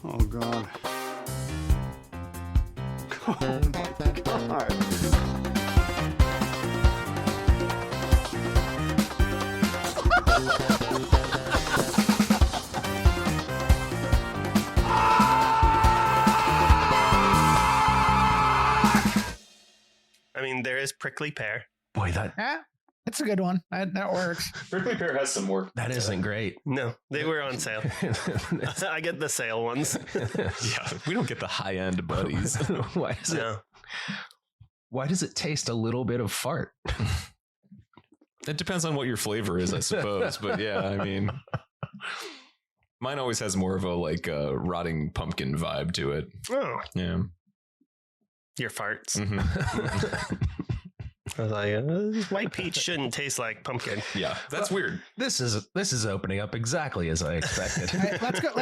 Oh, God. Oh, my God. I mean, there is prickly pear. Boy, That's a good one. That works. Prickly pear has some work. that isn't great. No, they were on sale. I get the sale ones. Yeah, we don't get the high end buddies. Why does it taste a little bit of fart? It depends on what your flavor is, I suppose. But yeah, I mean, mine always has more of a like rotting pumpkin vibe to it. Oh, Yeah. your farts. Mhm. I was like, white peach shouldn't taste like pumpkin. Yeah, that's weird. This is opening up exactly as I expected. All right,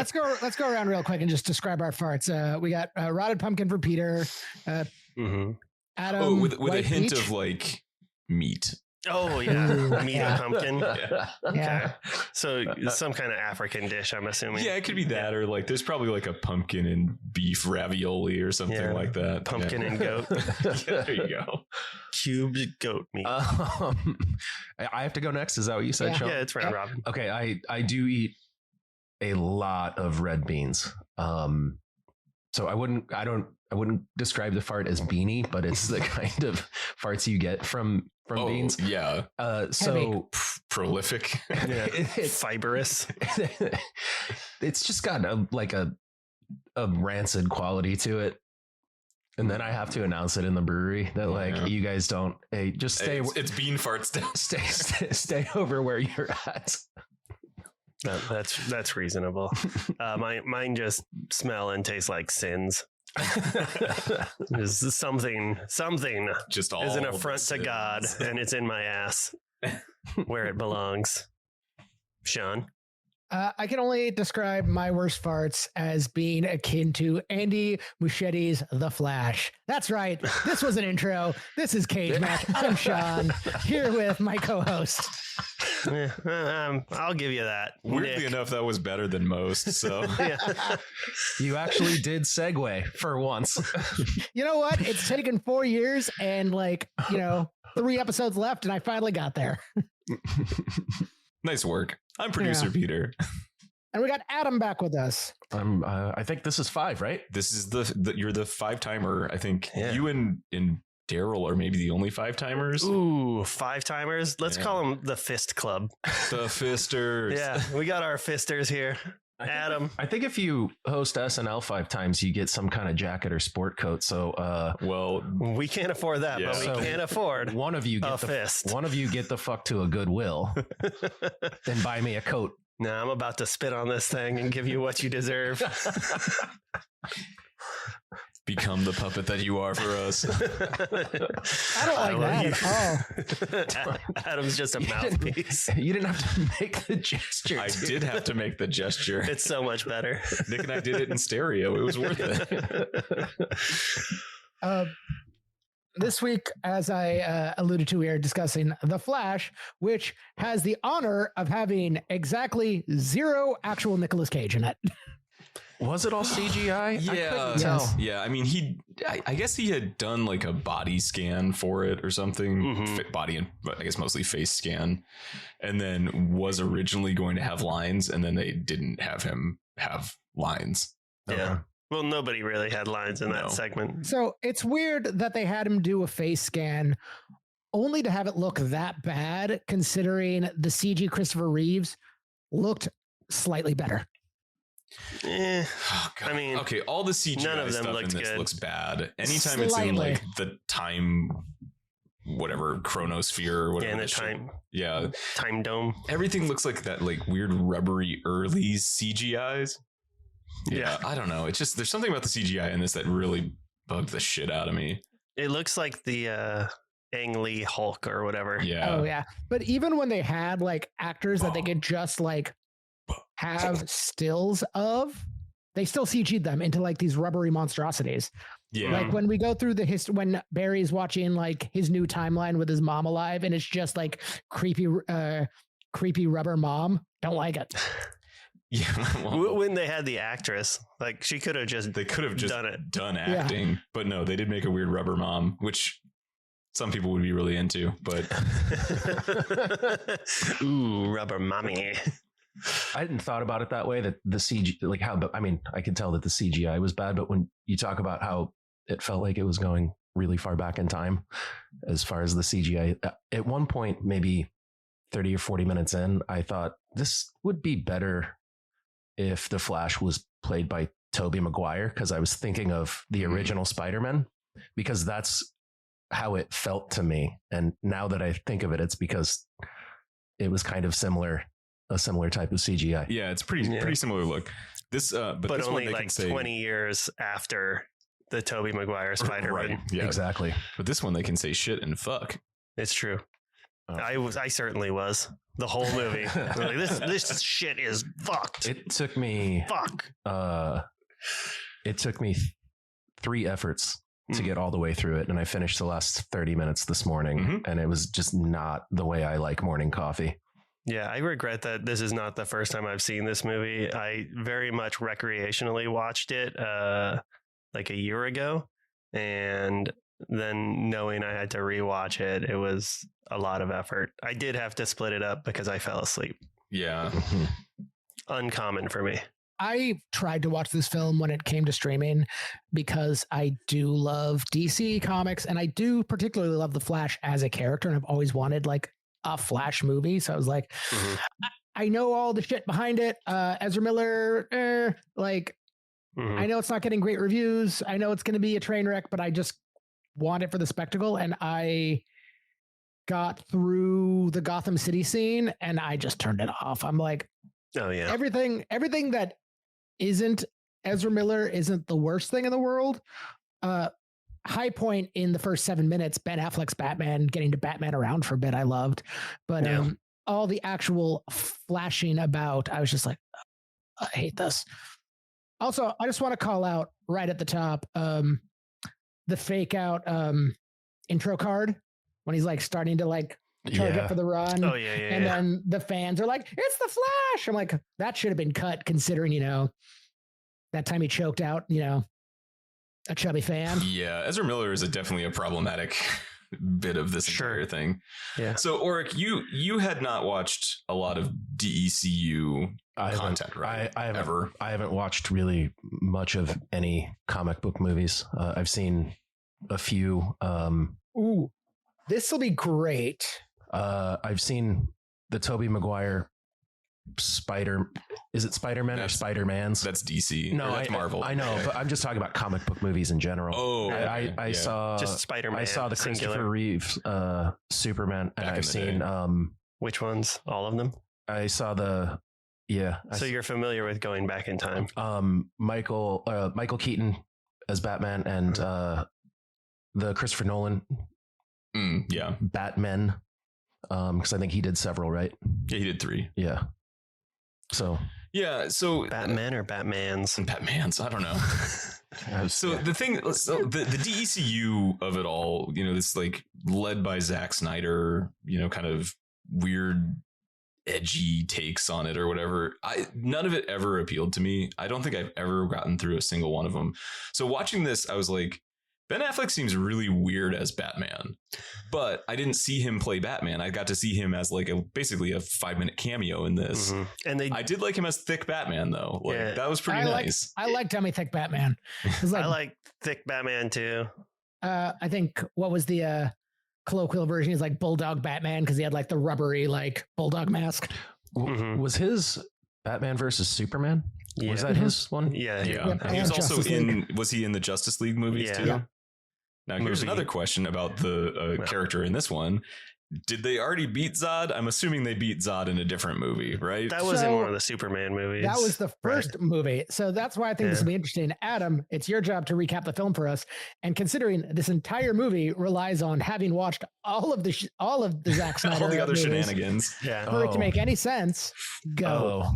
let's go around real quick and just describe our farts. We got rotted pumpkin for Peter. Mm-hmm. Adam, with a white hint peach. of like meat. Oh, yeah. Meat Yeah. and pumpkin. Yeah. Okay. Yeah. So some kind of African dish, I'm assuming. Yeah, it could be that, or like there's probably like a pumpkin and beef ravioli or something Yeah. like that. Pumpkin Yeah. and goat. Yeah, there you go. Cubed goat meat. I have to go next. Is that what you said, Yeah. Sean? Yeah, it's round Yep. robin. Okay, I do eat a lot of red beans. So I wouldn't describe the fart as beanie, but it's the kind of farts you get from beans. Yeah, So prolific. Yeah. it's Fibrous. it's just got a rancid quality to it. And then I have to announce it in the brewery that like Yeah. you guys don't just stay It's bean farts. stay over where you're at. That's reasonable. Mine just smell and taste like sins. There's something Just all is an the affront to sins. God, and it's in my ass where it belongs. Sean, I can only describe my worst farts as being akin to Andy Muschietti's The Flash. That's right. This was an intro. This is Cage Match. I'm Sean, here with my co-host. I'll give you that. Weirdly Nick. enough, that was better than most. So Yeah. You actually did segue for once. You know what? It's taken 4 years and 3 episodes left, and I finally got there. nice work. I'm producer Peter. And we got Adam back with us. I think this is 5, right? This is you're the 5-timer. I think Yeah. you and Daryl are maybe the only 5-timers. Ooh, 5-timers. Let's Yeah. call them the Fist Club. The Fisters. Yeah, we got our Fisters here. Adam. I think if you host SNL 5 times, you get some kind of jacket or sport coat. So Well, We can't afford that, Yeah. but we So- can afford one of you a get fist. one of you get the fuck to a Goodwill, then buy me a coat. Now I'm about to spit on this thing and give you what you deserve. become the puppet that you are for us. I don't like that at all. Adam's just a mouthpiece. You didn't have to make the gesture. I dude. did have to make the gesture. It's so much better. Nick and I did it in stereo. It was worth it. This week, as I alluded to, we are discussing The Flash, which has the honor of having exactly 0 actual Nicolas Cage in it. Was it all CGI? I Yeah. couldn't tell. Yeah, I mean, I guess he had done like a body scan for it or something. Mhm. Body and I guess mostly face scan, and then was originally going to have lines, and then they didn't have him have lines. Yeah. Well, nobody really had lines in No. that segment. So it's weird that they had him do a face scan only to have it look that bad, considering the CG Christopher Reeves looked slightly better. Oh, God. I mean, okay, all the CGI none of them stuff in looked this good. looks bad. Anytime it's in Slightly. like the time, whatever chronosphere or Yeah, whatever. in the the shit- time Yeah, dome. everything looks like that like weird rubbery early CGIs. Yeah, I don't know. It's just there's something about the CGI in this that really bugged the shit out of me. It looks like the Ang Lee Hulk or whatever. Yeah. Oh yeah. But even when they had like actors that they could just like have stills of, they still CG'd them into like these rubbery monstrosities. Yeah. Like when we go through the when Barry's watching like his new timeline with his mom alive, and it's just like creepy rubber mom. Don't like it. Yeah, well, When they had the actress, like she could have just they could have just done it. done acting, but no, they did make a weird rubber mom, which some people would be really into. But Ooh, rubber mommy. I hadn't thought about it that way, that the CG, like how, I mean, I can tell that the CGI was bad, but when you talk about how it felt like it was going really far back in time, as far as the CGI, at one point, maybe 30 or 40 minutes in, I thought this would be better if the Flash was played by Tobey Maguire, because I was thinking of the original Spider-Man, because that's how it felt to me. And now that I think of it, it's because it was kind of similar, a similar type of CGI. yeah, it's pretty similar look. This, but this only one they like can say 20 years after the Tobey Maguire Spider-Man. right. Yeah, Exactly. But this one they can say shit and fuck. It's true. Oh. I certainly was the whole movie. Like, this shit is fucked. It took me, Fuck. it took me 3 efforts to get all the way through it. And I finished the last 30 minutes this morning, and it was just not the way I like morning coffee. Yeah, I regret that this is not the first time I've seen this movie. I very much recreationally watched it like a year ago, and then knowing I had to rewatch it, it was a lot of effort. I did have to split it up because I fell asleep. Yeah, Uncommon for me. I tried to watch this film when it came to streaming because I do love DC comics, and I do particularly love the Flash as a character, and I've always wanted like a Flash movie. So I was like, I know all the shit behind it. Ezra Miller, I know it's not getting great reviews. I know it's going to be a train wreck, but I just want it for the spectacle. And I got through the Gotham City scene and I just turned it off. I'm like, Oh yeah. everything that isn't Ezra Miller isn't the worst thing in the world. High point in the first 7 minutes, Ben Affleck's Batman, getting to Batman around for a bit, I loved. But all the actual flashing about, I was just like, I hate this. Also, I just want to call out right at the top the fake out intro card when he's like starting to like charge up for the run. Oh yeah. And then the fans are like, it's the Flash. I'm like, that should have been cut considering, that time he choked out, a chubby fan. yeah. Ezra Miller is definitely a problematic bit of this entire thing. Yeah. So, Oric, you had not watched a lot of DECU content, right? I haven't watched really much of any comic book movies. I've seen a few. Ooh, this will be great. I've seen the Tobey Maguire is it Spider-Man or Spider-Man's? That's DC. No, that's Marvel. I know, but I'm just talking about comic book movies in general. Oh, okay. I saw just Spider-Man. I saw the Christopher Reeves Superman, and Back in I've the seen day. Which ones? All of them? I saw So you're familiar with going back in time? Michael Keaton as Batman and the Christopher Nolan Batman, because I think he did several, right? Yeah, he did 3. Yeah. So Batman or Batman's? I don't know. So the thing, the DECU of it all, this like led by Zack Snyder, kind of weird, edgy takes on it or whatever. None of it ever appealed to me. I don't think I've ever gotten through a single one of them. So watching this, I was like, Ben Affleck seems really weird as Batman, but I didn't see him play Batman. I got to see him as like basically a 5-minute cameo in this. And I did like him as thick Batman though. That was pretty nice. I like Dummy Thick Batman. I like thick Batman too. I think what was the colloquial version? He's like Bulldog Batman because he had like the rubbery like bulldog mask. Was his Batman versus Superman? Yeah. Was that his one? Yeah. He was also was he in the Justice League movies too? Yeah. Now here's another question about the character in this one. Did they already beat Zod? I'm assuming they beat Zod in a different movie, right? That was in one of the Superman movies. That was the first movie. So that's why I think this will be interesting. Adam, it's your job to recap the film for us. And considering this entire movie relies on having watched all of the Zack Snyder all the other movies, shenanigans. Yeah. For it to make any sense, go.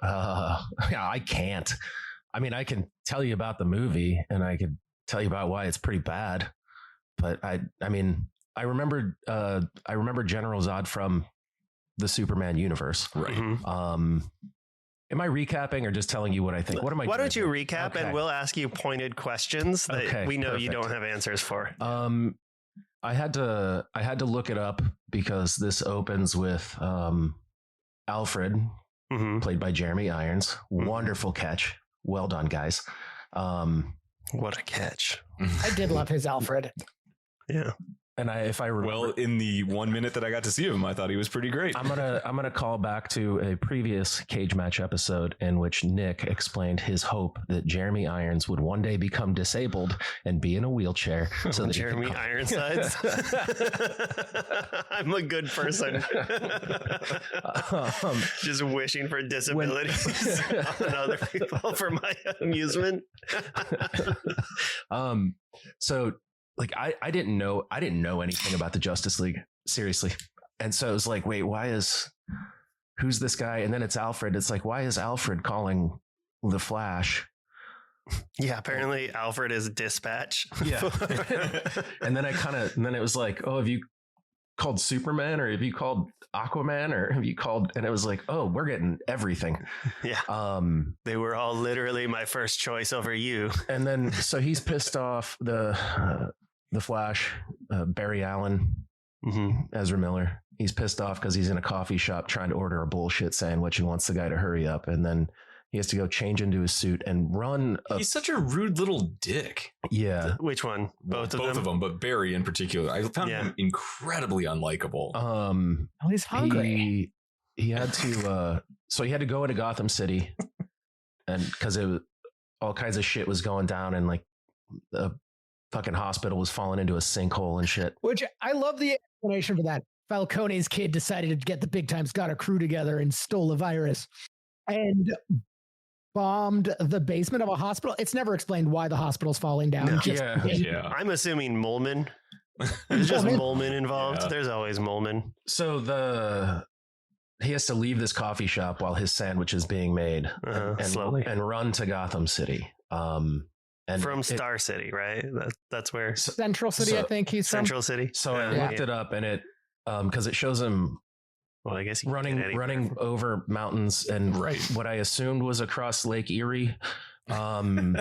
Yeah, I can't. I mean, I can tell you about the movie and I could tell you about why it's pretty bad. But I remember General Zod from the Superman universe. Right. Am I recapping or just telling you what I think? What am I? Why doing don't you here? recap and we'll ask you pointed questions that we know you perfect. don't have answers for. I had to look it up because this opens with Alfred, played by Jeremy Irons. Wonderful catch. Well done, guys. What a catch. I did love his Alfred. Yeah. And if I remember, Well, in the 1 minute that I got to see him, I thought he was pretty great. I'm gonna call back to a previous Cage Match episode in which Nick explained his hope that Jeremy Irons would one day become disabled and be in a wheelchair. So that Jeremy Ironsides. I'm a good person. Just wishing for disabilities on other people for my amusement. So like I didn't know anything about the Justice League, seriously. And so it was like, wait, who's this guy? And then it's Alfred. It's like, why is Alfred calling the Flash? Yeah, apparently Alfred is Dispatch. Yeah. And then it was like, oh, have you called Superman, or have you called Aquaman, or have you called, and it was like, oh, we're getting everything. Yeah. They were all literally my first choice over you. And then so he's pissed off the Flash, Barry Allen, Ezra Miller. He's pissed off because he's in a coffee shop trying to order a bullshit sandwich and wants the guy to hurry up. And then he has to go change into his suit and run. He's such a rude little dick. Yeah. Which one? Both of them, but Barry in particular. I found him incredibly unlikable. He's hungry. He had to so he had to go into Gotham City, and because it was all kinds of shit was going down, and like the fucking hospital was falling into a sinkhole and shit. Which I love the explanation for that. Falcone's kid decided to get the big time Scott crew together and stole a virus and bombed the basement of a hospital. It's never explained why the hospital's falling down. No. Yeah. I'm assuming Molman. There's just Molman involved. Yeah. There's always Molman. So he has to leave this coffee shop while his sandwich is being made slowly and run to Gotham City. And from Star City, right? That's where Central City, I think he's Central from. City. So I looked it up, and it because it shows him I guess running over mountains and what I assumed was across Lake Erie. And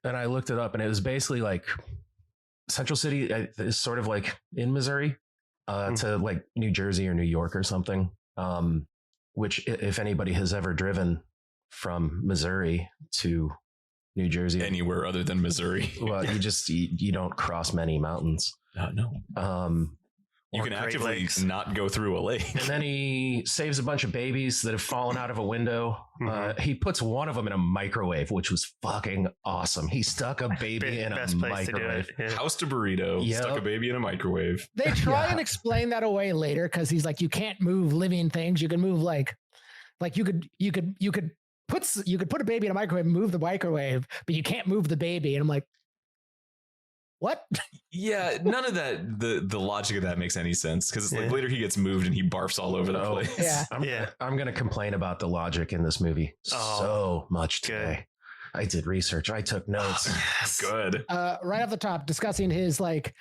I looked it up, and it was basically like Central City is sort of like in Missouri to like New Jersey or New York or something. Which if anybody has ever driven from Missouri to New Jersey, anywhere other than Missouri, well, you don't cross many mountains. No. You can actively not go through a lake. And then he saves a bunch of babies that have fallen out of a window. He puts one of them in a microwave, which was fucking awesome. He stuck a baby in a microwave. House to burrito, stuck a baby in a microwave. They try and explain that away later because he's like, you can't move living things. You can move like you could put a baby in a microwave and move the microwave, but you can't move the baby. And I'm like, what? Yeah, none of that. The logic of that makes any sense because it's like later he gets moved and he barfs all over the place. Yeah, I'm going to complain about the logic in this movie so much today. Good. I did research. I took notes. Yes. Good. Right off the top, discussing his like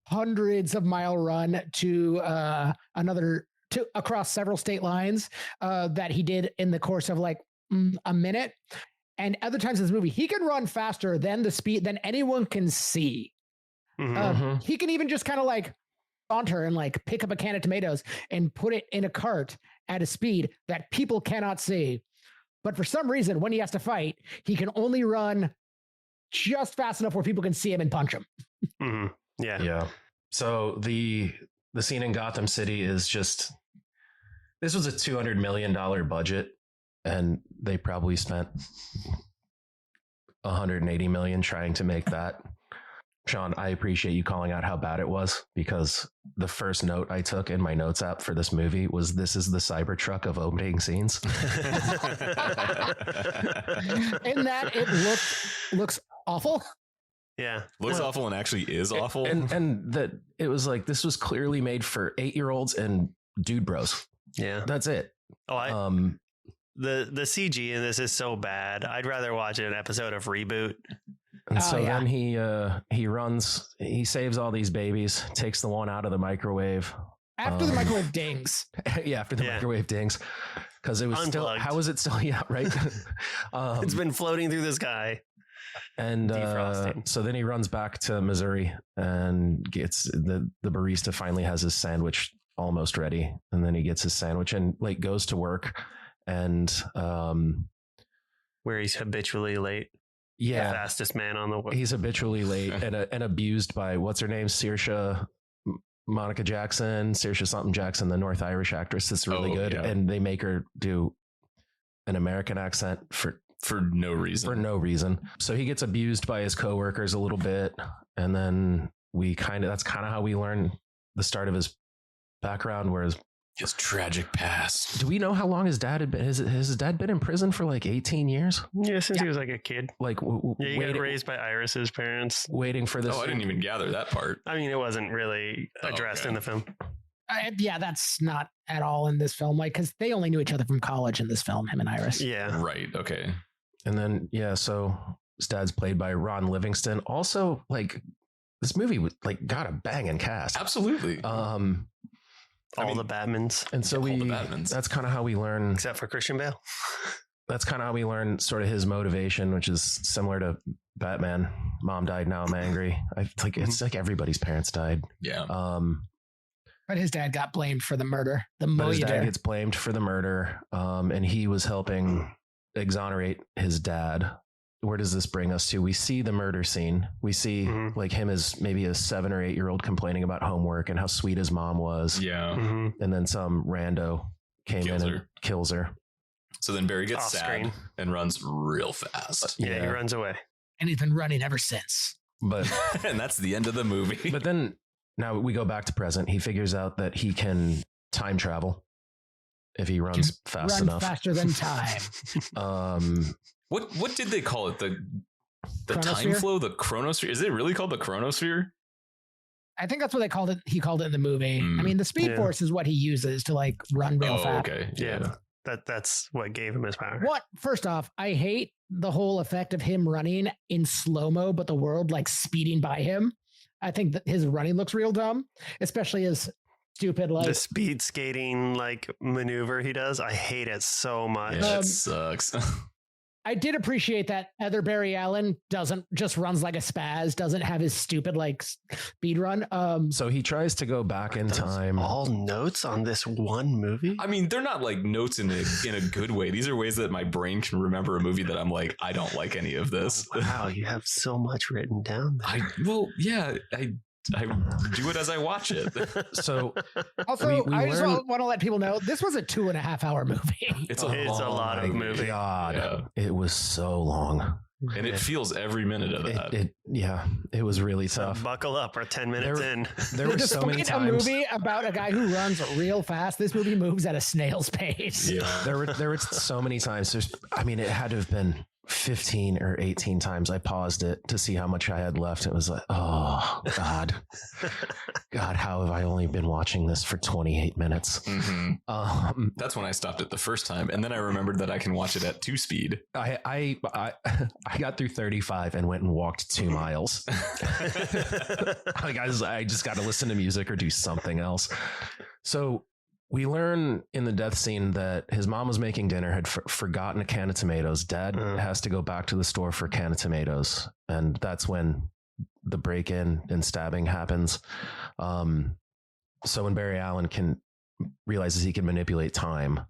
hundreds of mile run to across several state lines that he did in the course of like a minute. And other times in this movie, he can run faster than the speed than anyone can see. He can even just kind of like saunter and like pick up a can of tomatoes and put it in a cart at a speed that people cannot see. But for some reason, when he has to fight, he can only run just fast enough where people can see him and punch him. Yeah. So the scene in Gotham City is just, this was a $200 million budget. And they probably spent $180 million trying to make that. Sean, I appreciate you calling out how bad it was, because the first note I took in my notes app for this movie was, this is the Cybertruck of opening scenes. In that it looks awful. Yeah. Looks awful and actually is awful. And that it was like, this was clearly made for 8-year-olds and dude bros. Yeah. That's it. The CG in this is so bad. I'd rather watch an episode of Reboot. And then he saves all these babies, takes the one out of the microwave. After the microwave dings. Yeah, after the microwave dings. because it was Unplugged. still. How was it still? Yeah, right. It's been floating through the sky. And defrosting. so then he runs back to Missouri and gets the barista finally has his sandwich almost ready, and then he gets his sandwich and like goes to work, and Where he's habitually late. The yeah, fastest man on the he's habitually late and abused by what's her name, Monica Jackson, Saoirse something Jackson, the North Irish actress that's really good, yeah. and they make her do an American accent for no reason. So he gets abused by his coworkers a little bit, and then that's kind of how we learn the start of his background. Whereas His tragic past. do we know how long his dad had been? Has his dad been in prison for like 18 years? Yeah, since he was like a kid. Like Yeah, he got raised by Iris's parents. waiting for this. Oh, I didn't even gather that part. I mean, it wasn't really addressed okay. in the film. Yeah, that's not at all in this film. Like, because they only knew each other from college in this film, him and Iris. Yeah. Right. Okay. And then so his dad's played by Ron Livingston. Also, like this movie got a banging cast. Absolutely. All the Batmans, And so all the Batmans. that's kind of how we learn. except for Christian Bale. That's kind of how we learn sort of his motivation, which is similar to Batman. Mom died, now I'm angry. It's like everybody's parents died. Yeah. But his dad got blamed for the murder. But his dad gets blamed for the murder, and he was helping exonerate his dad. Where does this bring us to? We see the murder scene. We see like him as maybe a 7 or 8 year old complaining about homework and how sweet his mom was. Yeah. Mm-hmm. And then some rando came and kills her. So then Barry gets Off sad screen. and runs real fast. Yeah, he runs away. And he's been running ever since. But And that's the end of the movie. but then now we go back to present. He figures out that he can time travel if he runs fast Run enough. faster than time. What did they call it? The time Chronosphere? flow, the chronosphere. Is it really called the chronosphere? I think that's what they called it. He called it in the movie. Mm. I mean, the Speed Yeah. Force is what he uses to like run real fast. Okay. Yeah. That's what gave him his power. What? First off, I hate the whole effect of him running in slow-mo, but the world like speeding by him. I think that his running looks real dumb, especially his stupid like The speed skating like maneuver he does, I hate it so much. Yeah, that sucks. I did appreciate that other Barry Allen doesn't just runs like a spaz, doesn't have his stupid like speed run. So he tries to go back in time. All notes on this one movie? I mean, they're not like notes in a good way. These are ways that my brain can remember a movie that I'm like, I don't like any of this. Wow, you have so much written down there. I do it as I watch it. So Also, we I just learn- want to let people know this was a 2.5 hour movie. It's It's a long lot of movie. God, Yeah. it was so long. and it feels every minute of that. It was really So tough. buckle up. We're 10 minutes There- in. There were so many Despite times. a movie about a guy who runs real fast, this movie moves at a snail's pace. Yeah. There were so many times. It had to have been 15 or 18 times I paused it to see how much I had left. It was like, oh God, how have I only been watching this for 28 minutes? Mhm. That's when I stopped it the first time, and then I remembered that I can watch it at 2 speed. I got through 35 and went and walked 2 miles. I just got to listen to music or do something else. So we learn in the death scene that his mom was making dinner, had forgotten a can of tomatoes. Dad has to go back to the store for a can of tomatoes. And that's when the break-in and stabbing happens. So when Barry Allen realizes he can manipulate time,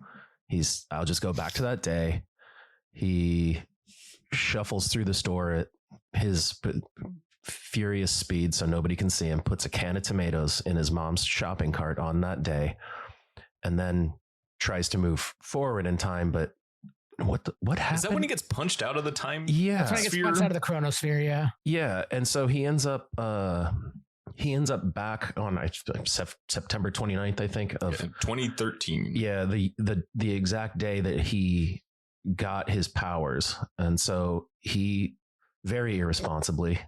I'll just go back to that day. He shuffles through the store at his furious speed so nobody can see him, puts a can of tomatoes in his mom's shopping cart on that day, and then tries to move forward in time. But what happened? Is that when he gets punched out of the time? Yeah. That's when he gets punched out of the chronosphere. Yeah. Yeah. And so he ends up back on September 29th, I think, of 2013. Yeah, the exact day that he got his powers. And so he very irresponsibly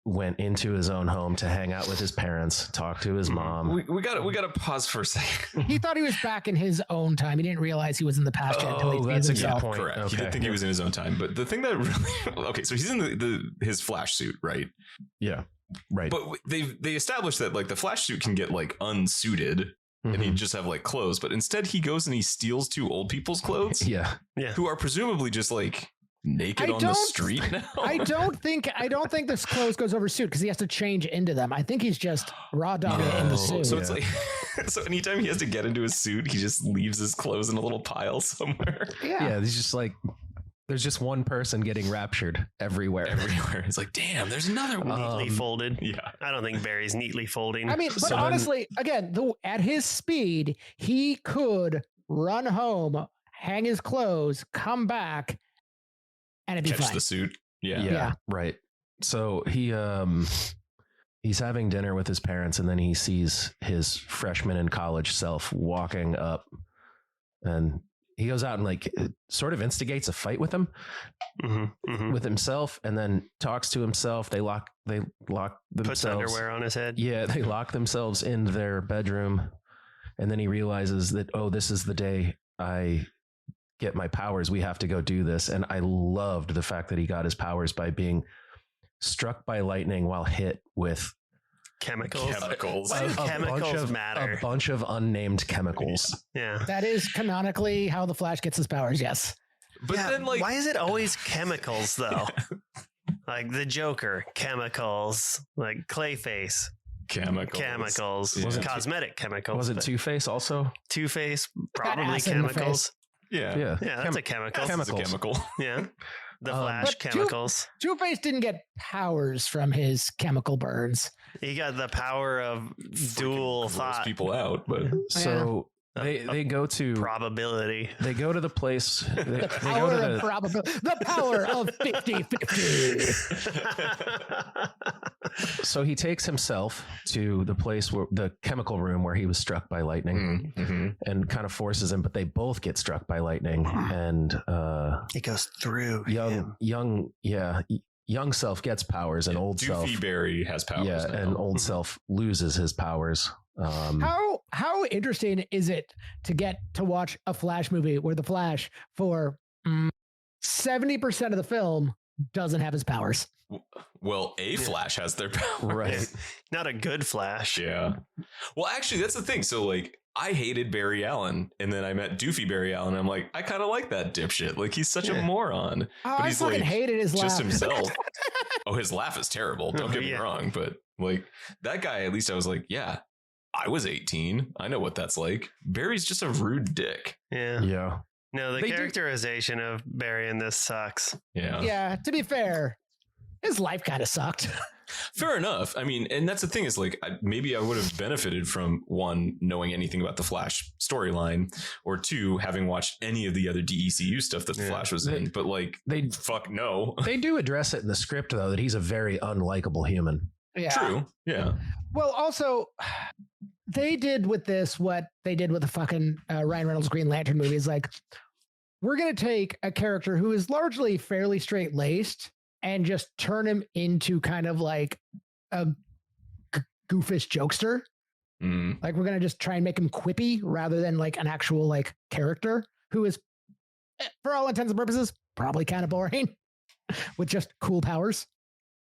went into his own home to hang out with his parents, talk to his mom. We got to pause for a second. He thought he was back in his own time. He didn't realize he was in the past yet until he sees that's a good himself. point. Correct. He Okay. did think he was in his own time, but the thing that really so he's in his Flash suit, right? Yeah. Right. But they established that like the Flash suit can get like unsuited and he'd just have like clothes. But instead, he goes and he steals two old people's clothes, Yeah. who are presumably just like naked on the street now. I don't think this clothes goes over suit because he has to change into them. I think he's just raw dog it in the suit. So it's like, so anytime he has to get into his suit, he just leaves his clothes in a little pile somewhere. Yeah. He's just like, there's just one person getting raptured everywhere. It's like, damn, there's another one. Neatly folded. Yeah. I don't think Barry's neatly folding. I mean, but So honestly, again, at his speed, he could run home, hang his clothes, come back, and it'd be Catch fine. the suit. Yeah. Yeah. Right. So he's having dinner with his parents, and then he sees his freshman in college self walking up, and he goes out and like sort of instigates a fight with him, with himself, and then talks to himself. They lock themselves. Puts underwear on his head. Yeah, they lock themselves in their bedroom, and then he realizes that, oh, this is the day I get my powers. We have to go do this. And I loved the fact that he got his powers by being struck by lightning while hit with Chemicals. Chemicals. Chemicals matter. a bunch of unnamed chemicals. Yeah. That is canonically how the Flash gets his powers. Yes. But Yeah, then, like, why is it always chemicals though? Like the Joker, chemicals. Like Clayface, chemicals. Yeah. Cosmetic chemicals. Was it but Two-Face also? Two-Face? Probably acid in the chemicals. Yeah. Yeah. Yeah, that's a chemical. That's a chemical. Yeah. The Flash But chemicals. Two-Face didn't get powers from his chemical burns. He got the power of dual Gross thought people out, but So they go to probability. they go to the place. They go Power to of probability. The power of 50-50. So he takes himself to the place where the chemical room where he was struck by lightning, and kind of forces him, but they both get struck by lightning, and It goes through young self gets powers, and old self, Doofy Barry has powers. yeah, now. and old self loses his powers. How interesting is it to get to watch a Flash movie where the Flash for 70% of the film doesn't have his powers? Well, a Flash has their powers. Right. Not a good Flash. Yeah. Well, actually, that's the thing. So, like, I hated Barry Allen, and then I met Doofy Barry Allen. And I'm like, I kind of like that dipshit. Like, he's such a moron. Oh, But I he's fucking like hated his laugh. just himself. Oh, his laugh is terrible. Don't get me Yeah. wrong, but like that guy, at least I was like, yeah, I was 18. I know what that's like. Barry's just a rude dick. Yeah. Yeah. No, the They do- characterization of Barry in this sucks. Yeah. Yeah, to be fair, his life kind of sucked. Fair enough. I mean, and that's the thing is like, maybe I would have benefited from one, knowing anything about the Flash storyline, or two, having watched any of the other DECU stuff that the Yeah. Flash was in. But like, They fuck no. they do address it in the script though that he's a very unlikable human. Yeah. True. Yeah. Well, also, they did with this what they did with the fucking Ryan Reynolds Green Lantern movies. Like, we're going to take a character who is largely fairly straight laced and just turn him into kind of like a goofish jokester. Mm. Like, we're going to just try and make him quippy rather than like an actual like character who is, for all intents and purposes, probably kind of boring with just cool powers.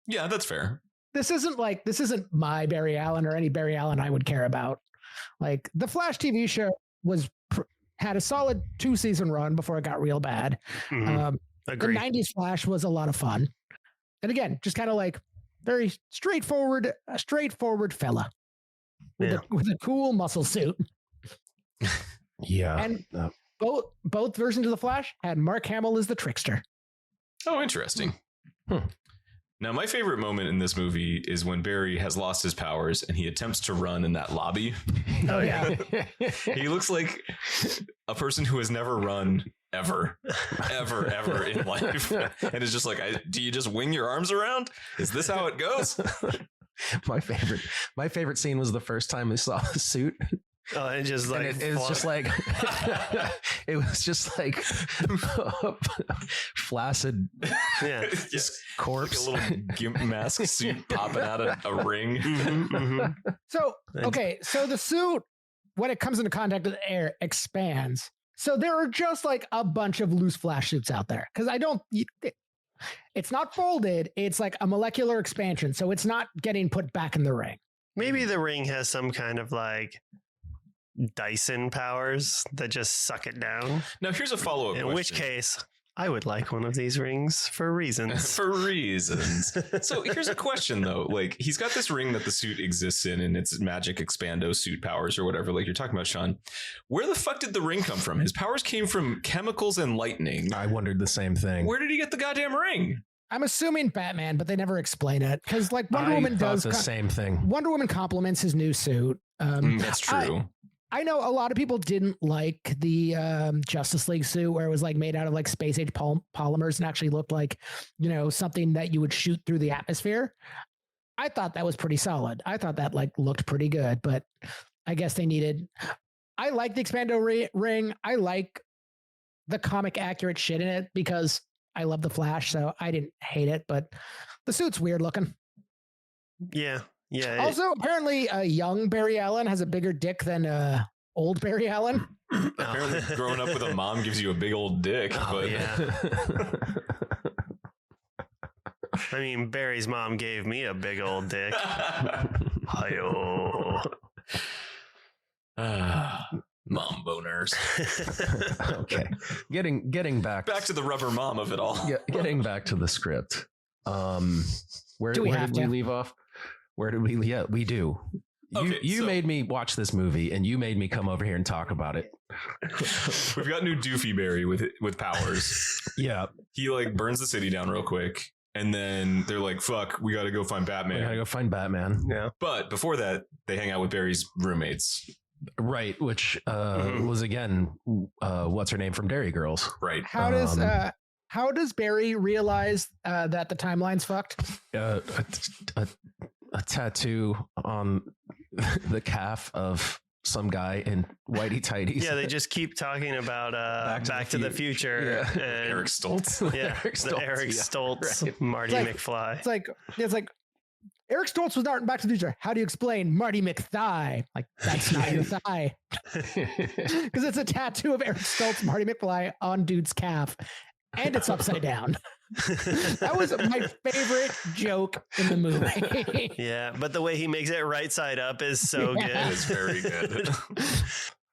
Yeah, that's fair. This isn't my Barry Allen or any Barry Allen I would care about. Like, the Flash TV show had a solid 2-season run before it got real bad. Mhm. The Agreed. 90s Flash was a lot of fun. And again, just kind of like very straightforward fella with, Yeah. with a cool muscle suit. Yeah. And both versions of the Flash had Mark Hamill as the trickster. Oh, interesting. Now, my favorite moment in this movie is when Barry has lost his powers and he attempts to run in that lobby. Oh yeah. He looks like a person who has never run ever in life, and is just like, do you just wing your arms around? Is this how it goes? my favorite scene was the first time we saw the suit. Oh, and just like And it was just like it was just like flaccid yeah. Just corpse. like a little gimp mask suit popping out of a ring. Mhm, mhm. So, okay, so the suit, when it comes into contact with air, expands. So there are just like a bunch of loose Flash suits out there. Because it's not folded. It's like a molecular expansion. So it's not getting put back in the ring. Maybe the ring has some kind of like Dyson powers that just suck it down. Now, here's a follow-up In question. which case, I would like one of these rings for reasons. For reasons. So here's a question, though. Like, he's got this ring that the suit exists in, and it's magic expando suit powers or whatever, like you're talking about, Sean. Where the fuck did the ring come from? His powers came from chemicals and lightning. I wondered the same thing. Where did he get the goddamn ring? I'm assuming Batman, but they never explain it because like Wonder Woman thought does the same thing. Wonder Woman compliments his new suit. That's true. I know a lot of people didn't like the Justice League suit where it was like made out of like space age polymers and actually looked like, you know, something that you would shoot through the atmosphere. I thought that was pretty solid. I thought that like looked pretty good, but I guess they needed. I like the Expando ring. I like the comic accurate shit in it because I love the Flash, so I didn't hate it, but the suit's weird looking. Yeah. Yeah. Also, apparently, young Barry Allen has a bigger dick than old Barry Allen. Apparently, growing up with a mom gives you a big old dick. But yeah. I mean, Barry's mom gave me a big old dick. Hi-yo. Mom boners. Okay. Getting back to the rubber mom of it all. Getting back to the script. Where did we leave off? Where did we? Yeah, we do. You made me watch this movie, and you made me come over here and talk about it. We've got new Doofy Barry with powers. Yeah, he like burns the city down real quick, and then they're like, "Fuck, we got to go find Batman." We gotta go find Batman. Yeah, but before that, they hang out with Barry's roommates. Right, which was again, what's her name from Dairy Girls? Right. How does Barry realize that the timeline's fucked? A tattoo on the calf of some guy in whitey tighties. Yeah, they just keep talking about Back to the Future. Yeah. And Eric Stoltz. Yeah, Eric Stoltz, right. Marty McFly. It's like Eric Stoltz was not in Back to the Future. How do you explain Marty McThigh? Like, that's not your thigh. Because it's a tattoo of Eric Stoltz, Marty McFly on dude's calf. And it's upside down. That was my favorite joke in the movie. Yeah, but the way he makes it right side up is so good. It's very good.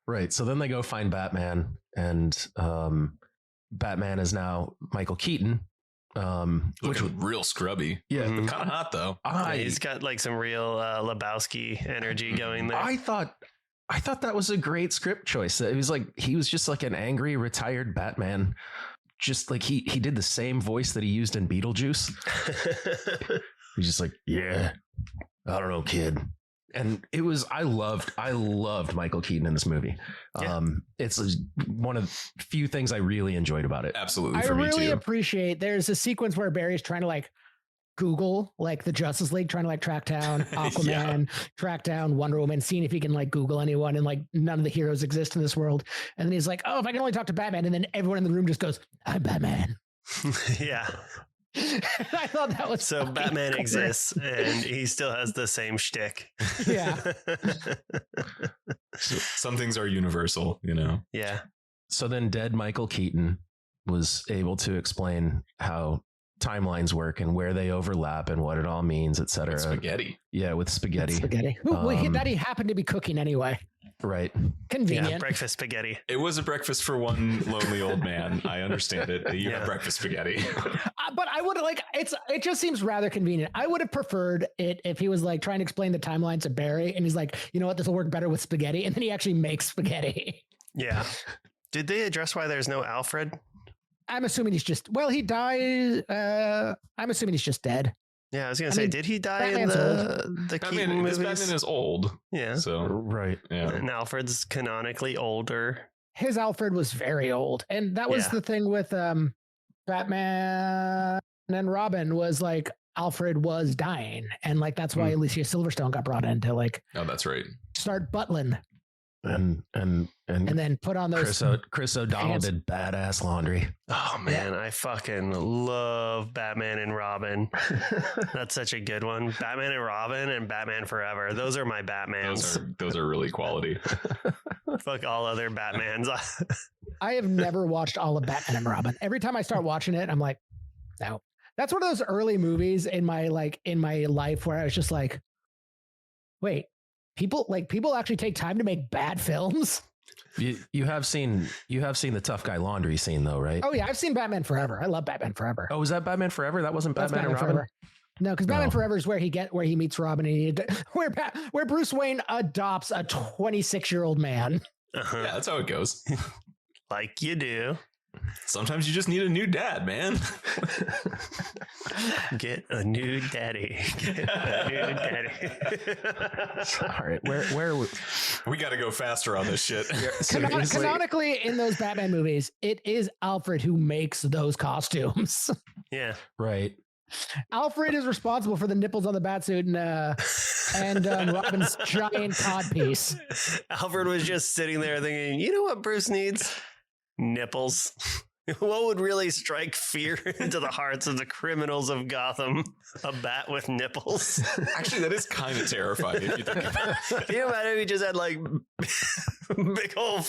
Right. So then they go find Batman, and Batman is now Michael Keaton. Looking real scrubby. Yeah. Kind of hot though. He's got like some real Lebowski energy going there. I thought that was a great script choice. It was like he was just like an angry retired Batman. Just like he did the same voice that he used in Beetlejuice. He's just like, yeah, I don't know, kid. And it was, I loved Michael Keaton in this movie. Yeah. It's one of the few things I really enjoyed about it. Absolutely. I really appreciate there's a sequence where Barry's trying to like Google like the Justice League, trying to like track down Aquaman, track down Wonder Woman, seeing if he can like Google anyone, and like none of the heroes exist in this world. And then he's like, oh, if I can only talk to Batman. And then everyone in the room just goes, I'm Batman. Yeah. I thought that was so Batman exists and he still has the same shtick. Yeah. Some things are universal, you know? Yeah. So then dead Michael Keaton was able to explain how timelines work and where they overlap and what it all means, etc. With spaghetti. Yeah, with spaghetti. That he happened to be cooking anyway. Right. Convenient. Yeah, breakfast spaghetti. It was a breakfast for one lonely old man. I understand it. You have breakfast spaghetti. But I would like it just seems rather convenient. I would have preferred it if he was like trying to explain the timeline to Barry and he's like, you know what, this will work better with spaghetti, and then he actually makes spaghetti. Yeah. Did they address why there's no Alfred? I'm assuming he's just he died. I'm assuming he's just dead. Yeah, I was gonna say, did he die Batman's in the Keaton movies? Batman is old. Yeah. So right. Yeah. And Alfred's canonically older. His Alfred was very old, and that was the thing with Batman and Robin was like Alfred was dying, and like that's why Alicia Silverstone got brought in to like. Oh, that's right. Start buttling. And then put on those. Chris O'Donnell did badass laundry. Oh man, I fucking love Batman and Robin. That's such a good one. Batman and Robin and Batman Forever. Those are my Batmans. Those are really quality. Fuck all other Batmans. I have never watched all of Batman and Robin. Every time I start watching it, I'm like, no. That's one of those early movies in my life where I was just like, wait, people actually take time to make bad films. You have seen the tough guy laundry scene though, right? Oh yeah, I've seen Batman Forever. I love Batman Forever. Oh, was that Batman Forever? That wasn't That's Batman and Robin? Forever. No, because Batman No. Forever is where he meets Robin, and where Bruce Wayne adopts a 26-year-old man. Uh-huh. Yeah, that's how it goes. Like you do. Sometimes you just need a new dad, man. Get a new daddy. Get a new daddy. All right, where We got to go faster on this shit. Canonically, in those Batman movies, it is Alfred who makes those costumes. Yeah. right? Alfred is responsible for the nipples on the batsuit and Robin's giant codpiece. Alfred was just sitting there thinking, you know what Bruce needs? Nipples. What would really strike fear into the hearts of the criminals of Gotham? A bat with nipples. Actually, that is kind of terrifying if you think about it. Can you imagine if he just had like big old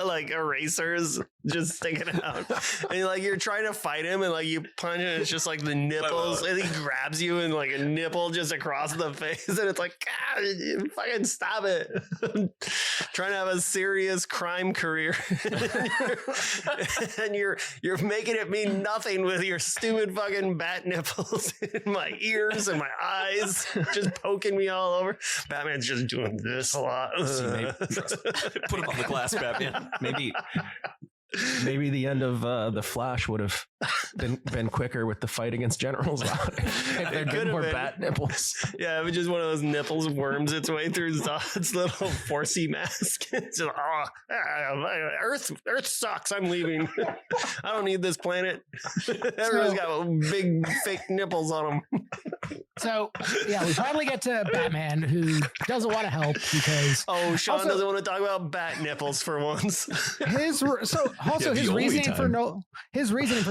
like erasers just sticking out, and like you're trying to fight him, and like you punch, and it's just like the nipples, and he grabs you, and like a nipple just across the face, and it's like, God, fucking stop it! I'm trying to have a serious crime career, and you're making it mean nothing with your stupid fucking bat nipples in my ears and my eyes, just poking me all over. Batman's just doing this a lot. Put him on the glass, Batman. Maybe the end of the Flash would have been quicker with the fight against General Zod if there'd been more bat nipples. Yeah, it was just one of those nipples worms its way through Zod's little Forcey mask. It's just, Earth sucks. I'm leaving. I don't need this planet. Everyone's got big fake nipples on them. So yeah, we finally get to Batman, who doesn't want to help because Sean also- doesn't want to talk about bat nipples for once. his the only reasoning for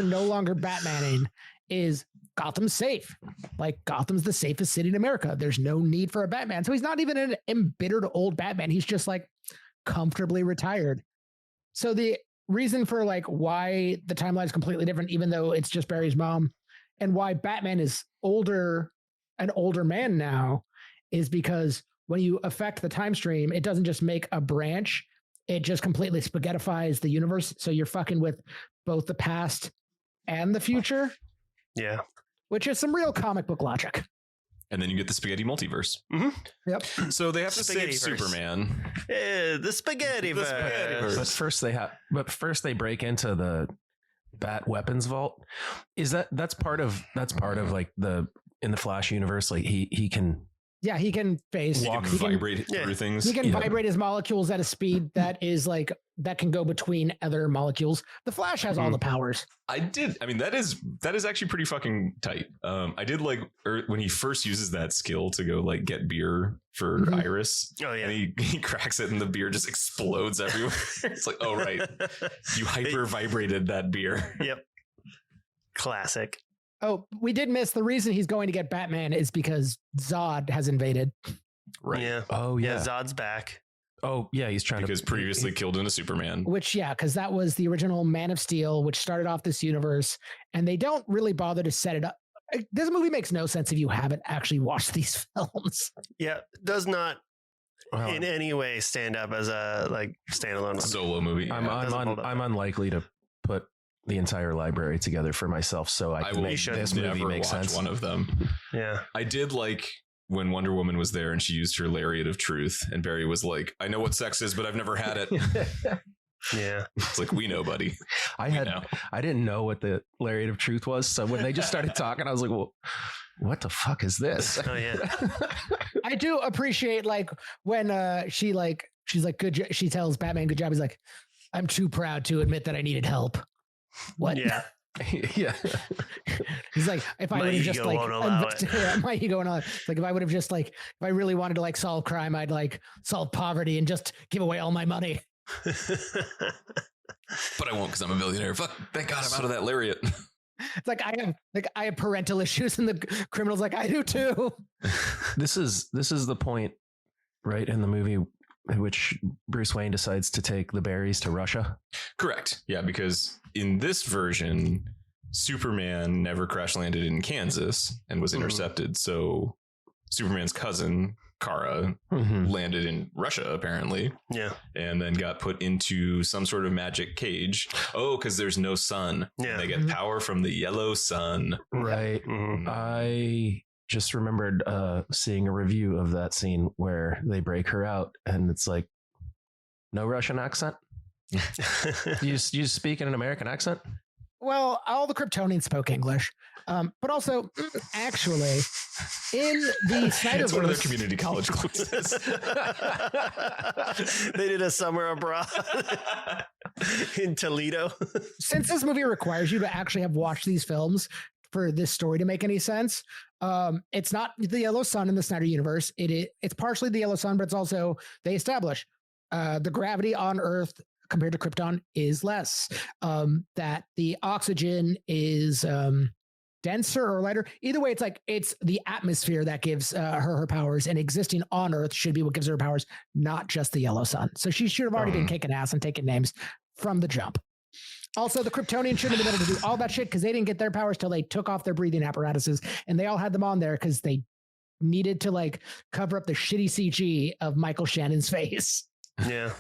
time. no longer Batmaning is Gotham's safe. Like Gotham's the safest city in America. There's no need for a Batman. So he's not even an embittered old Batman. He's just like comfortably retired. So the reason for like why the timeline is completely different, even though it's just Barry's mom, and why Batman is an older man now, is because when you affect the time stream, it doesn't just make a branch. It just completely spaghettifies the universe. So you're fucking with both the past and the future. Yeah. Which is some real comic book logic. And then you get the spaghetti multiverse. Mm-hmm. Yep. So they have to save Spaghettiverse. Superman. The spaghetti verse. But first they break into the Bat weapons vault. That's part of like in the Flash universe, like he can he can phase. He can vibrate through things. He can vibrate his molecules at a speed that is like that can go between other molecules. The Flash has all the powers. That is actually pretty fucking tight. I did like when he first uses that skill to go like get beer for Iris. Oh yeah. And he cracks it and the beer just explodes everywhere. It's like, oh right. You hyper vibrated that beer. Yep. Classic. Oh, we did miss the reason he's going to get Batman is because Zod has invaded. Right. Yeah. Oh yeah. Zod's back. Oh yeah, he's trying Because previously killed in a Superman. Which, because that was the original Man of Steel, which started off this universe, and they don't really bother to set it up. This movie makes no sense if you haven't actually watched these films. Yeah. Does not Well, in any way stand up as a like standalone Solo movie. I'm unlikely to put the entire library together for myself, so I I can will make this never movie make watch sense. one of them. Yeah. I did like when Wonder Woman was there and she used her lariat of truth, and Barry was like, "I know what sex is, but I've never had it." Yeah. It's like, we know, buddy. I We know. didn't know what the lariat of truth was, so when they just started talking, I was like, "Well, what the fuck is this?" Oh yeah. I do appreciate like when she's like, good. She tells Batman, "Good job." He's like, "I'm too proud to admit that I needed help." What? Yeah. Yeah. He's like, if I My would have just ego like, won't allow it. yeah, my ego and all. It's like if I would have just like, if I really wanted to like solve crime, I'd like solve poverty and just give away all my money. But I won't because I'm a millionaire. Fuck, thank God I'm out of that lariat. It's like I have parental issues, and the criminal's like, I do too. This is the point, right, in the movie in which Bruce Wayne decides to take the berries to Russia. Correct. Yeah, because in this version, Superman never crash landed in Kansas and was intercepted. So Superman's cousin Kara landed in Russia, apparently. Yeah. And then got put into some sort of magic cage. Oh, because there's no sun. Yeah. They get power from the yellow sun. Right. Mhm. I just remembered seeing a review of that scene where they break her out and it's like, no Russian accent? You speak in an American accent? Well, all the Kryptonians spoke English, but also actually in the Snyderverse, It's one of their community college courses. They did a summer abroad in Toledo. since this movie requires you to actually have watched these films for this story to make any sense, it's not the yellow sun in the Snyder universe. It's partially the yellow sun, but it's also, they establish the gravity on Earth compared to Krypton is less, that the oxygen is denser or lighter. Either way, it's the atmosphere that gives her powers, and existing on Earth should be what gives her powers, not just the yellow sun. So she should have already been kicking ass and taking names from the jump. Also, the Kryptonians shouldn't have been able to do all that shit because they didn't get their powers till they took off their breathing apparatuses, and they all had them on there because they needed to like cover up the shitty CG of Michael Shannon's face. Yeah.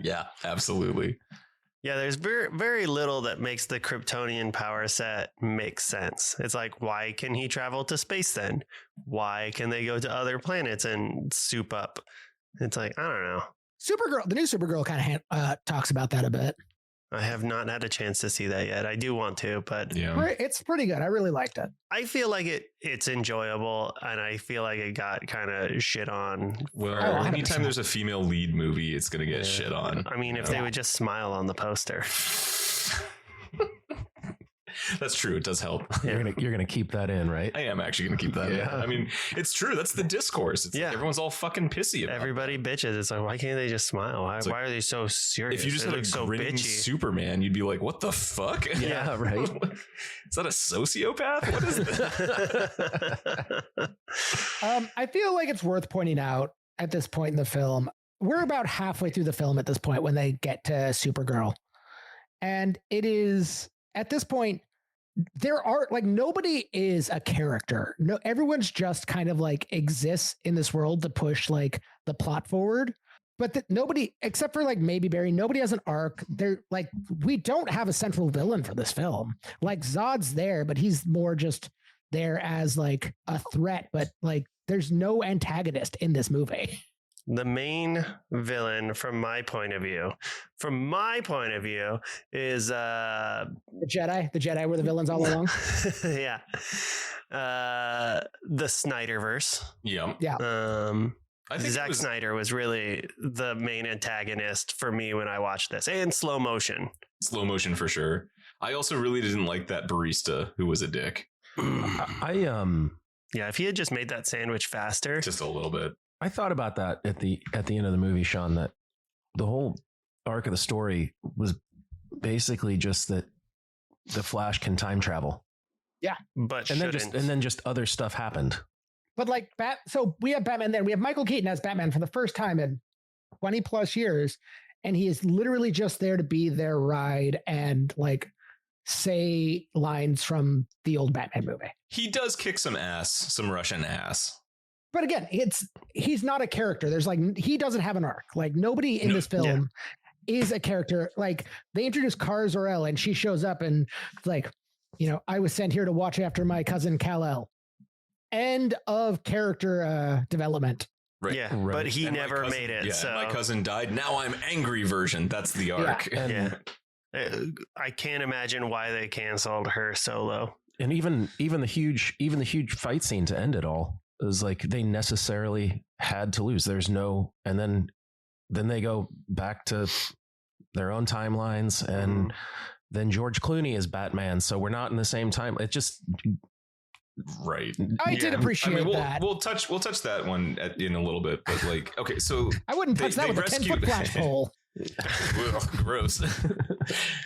Yeah, absolutely. Yeah, there's very, very little that makes the Kryptonian power set make sense. It's like, why can he travel to space then? Why can they go to other planets and soup up? It's like, I don't know. Supergirl, the new Supergirl kind of talks about that a bit. I have not had a chance to see that yet. I do want to, but Yeah. It's pretty good. I really liked it. I feel like it's enjoyable, and I feel like it got kind of shit on. Well, Oh, 100%. anytime there's a female lead movie, it's going to get shit on. I mean, if they would just smile on the poster. That's true. It does help. You're gonna keep that in, right? I am actually going to keep that. Yeah. I mean, it's true. That's the discourse. It's like everyone's all fucking pissy about Everybody bitches. It's like, why can't they just smile? Why are they so serious? If you just They had a look so grinning bitchy. Superman, you'd be like, what the fuck? Yeah, right. Is that a sociopath? What is that? I feel like it's worth pointing out at this point in the film, we're about halfway through the film at this point when they get to Supergirl. And it is, at this point, there are like, nobody is a character. No, everyone's just kind of like exists in this world to push like the plot forward. But nobody, except for like maybe Barry, nobody has an arc. They're like, we don't have a central villain for this film. Like Zod's there, but he's more just there as like a threat. But like, there's no antagonist in this movie. The main villain, from my point of view, is The Jedi were the villains all along. yeah, the Snyderverse. Yeah. Yeah. I think Zack Snyder was really the main antagonist for me when I watched this, and slow motion. Slow motion for sure. I also really didn't like that barista who was a dick. Yeah, if he had just made that sandwich faster, Just a little bit. I thought about that at the end of the movie, Sean, that the whole arc of the story was basically just that the Flash can time travel. but And shouldn't. then just other stuff happened. But like so we have Batman there. We have Michael Keaton as Batman for the first time in 20 plus years. And he is literally just there to be their ride and like say lines from the old Batman movie. He does kick some ass, some Russian ass. But again, he's not a character. There's like, he doesn't have an arc. Like nobody in this film is a character. Like they introduce Kara Zor-El and she shows up and like, you know, I was sent here to watch after my cousin Kal-El. End of character development. Right. Yeah, Right. but he And my never cousin- made it. Yeah, so my cousin died. Now I'm angry version. That's the arc. And, I can't imagine why they canceled her solo. and even the huge fight scene to end it all is like they necessarily had to lose. There's no, and then they go back to their own timelines, and then George Clooney is Batman. So we're not in the same time. It just Right. I did appreciate that. We'll touch that one in a little bit, but like, okay, so I wouldn't touch that with a 10-foot flagpole. Ugh, gross.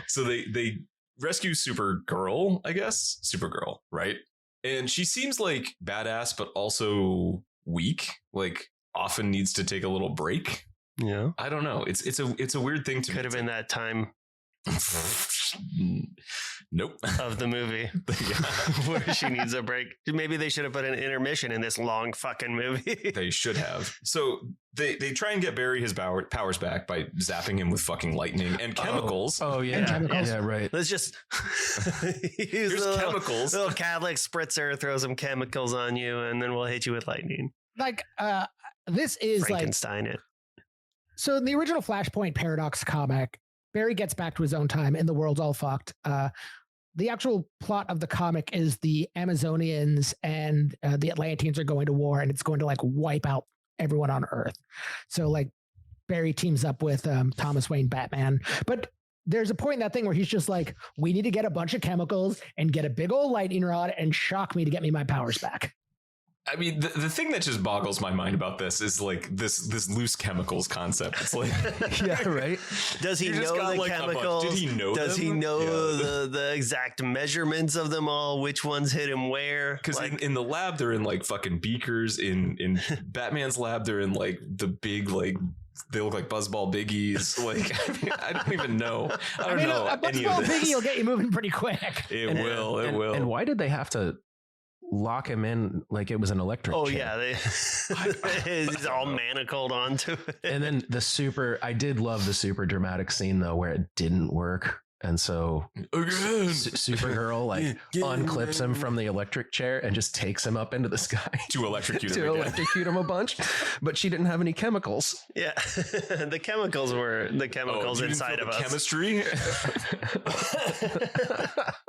So they rescue Supergirl, I guess. Supergirl, right? And she seems like badass, but also weak. Like often needs to take a little break. Yeah, I don't know. It's a weird thing to could have been that time Nope. of the movie where she needs a break. Maybe they should have put an intermission in this long fucking movie. They should have. So they try and get Barry his powers back by zapping him with fucking lightning and chemicals. Oh yeah. And chemicals. Yeah, right. Let's just use Here's a chemicals. little Catholic spritzer, throw some chemicals on you, and then we'll hit you with lightning. Like, this is like, Frankenstein it. so in the original Flashpoint Paradox comic, Barry gets back to his own time and the world's all fucked. The actual plot of the comic is the Amazonians and the Atlanteans are going to war, and it's going to like wipe out everyone on Earth. So like Barry teams up with Thomas Wayne Batman. But there's a point in that thing where he's just like, we need to get a bunch of chemicals and get a big old lightning rod and shock me to get me my powers back. I mean, the thing that just boggles my mind about this is like this loose chemicals concept. It's like, Yeah, right. Does he You just know got, the like, a bunch. chemicals? Did he know Does them? he know Yeah. the exact measurements of them all? Which ones hit him where? because Like, in the lab they're in like fucking beakers. In Batman's lab they're in like the big like. They look like buzzball biggies. Like, I mean, I don't even know. I don't know a any of buzzball this. biggie will get you moving pretty quick. It And- will. It and, will. And why did they have to lock him in like it was an electric oh chair? yeah, he's all manacled onto it. And then I did love the super dramatic scene though where it didn't work. And so Again. Supergirl like unclips him from the electric chair and just takes him up into the sky To electrocute him to again. electrocute him a bunch. But she didn't have any chemicals. Yeah, the chemicals were the chemicals you didn't inside feel of the us. chemistry.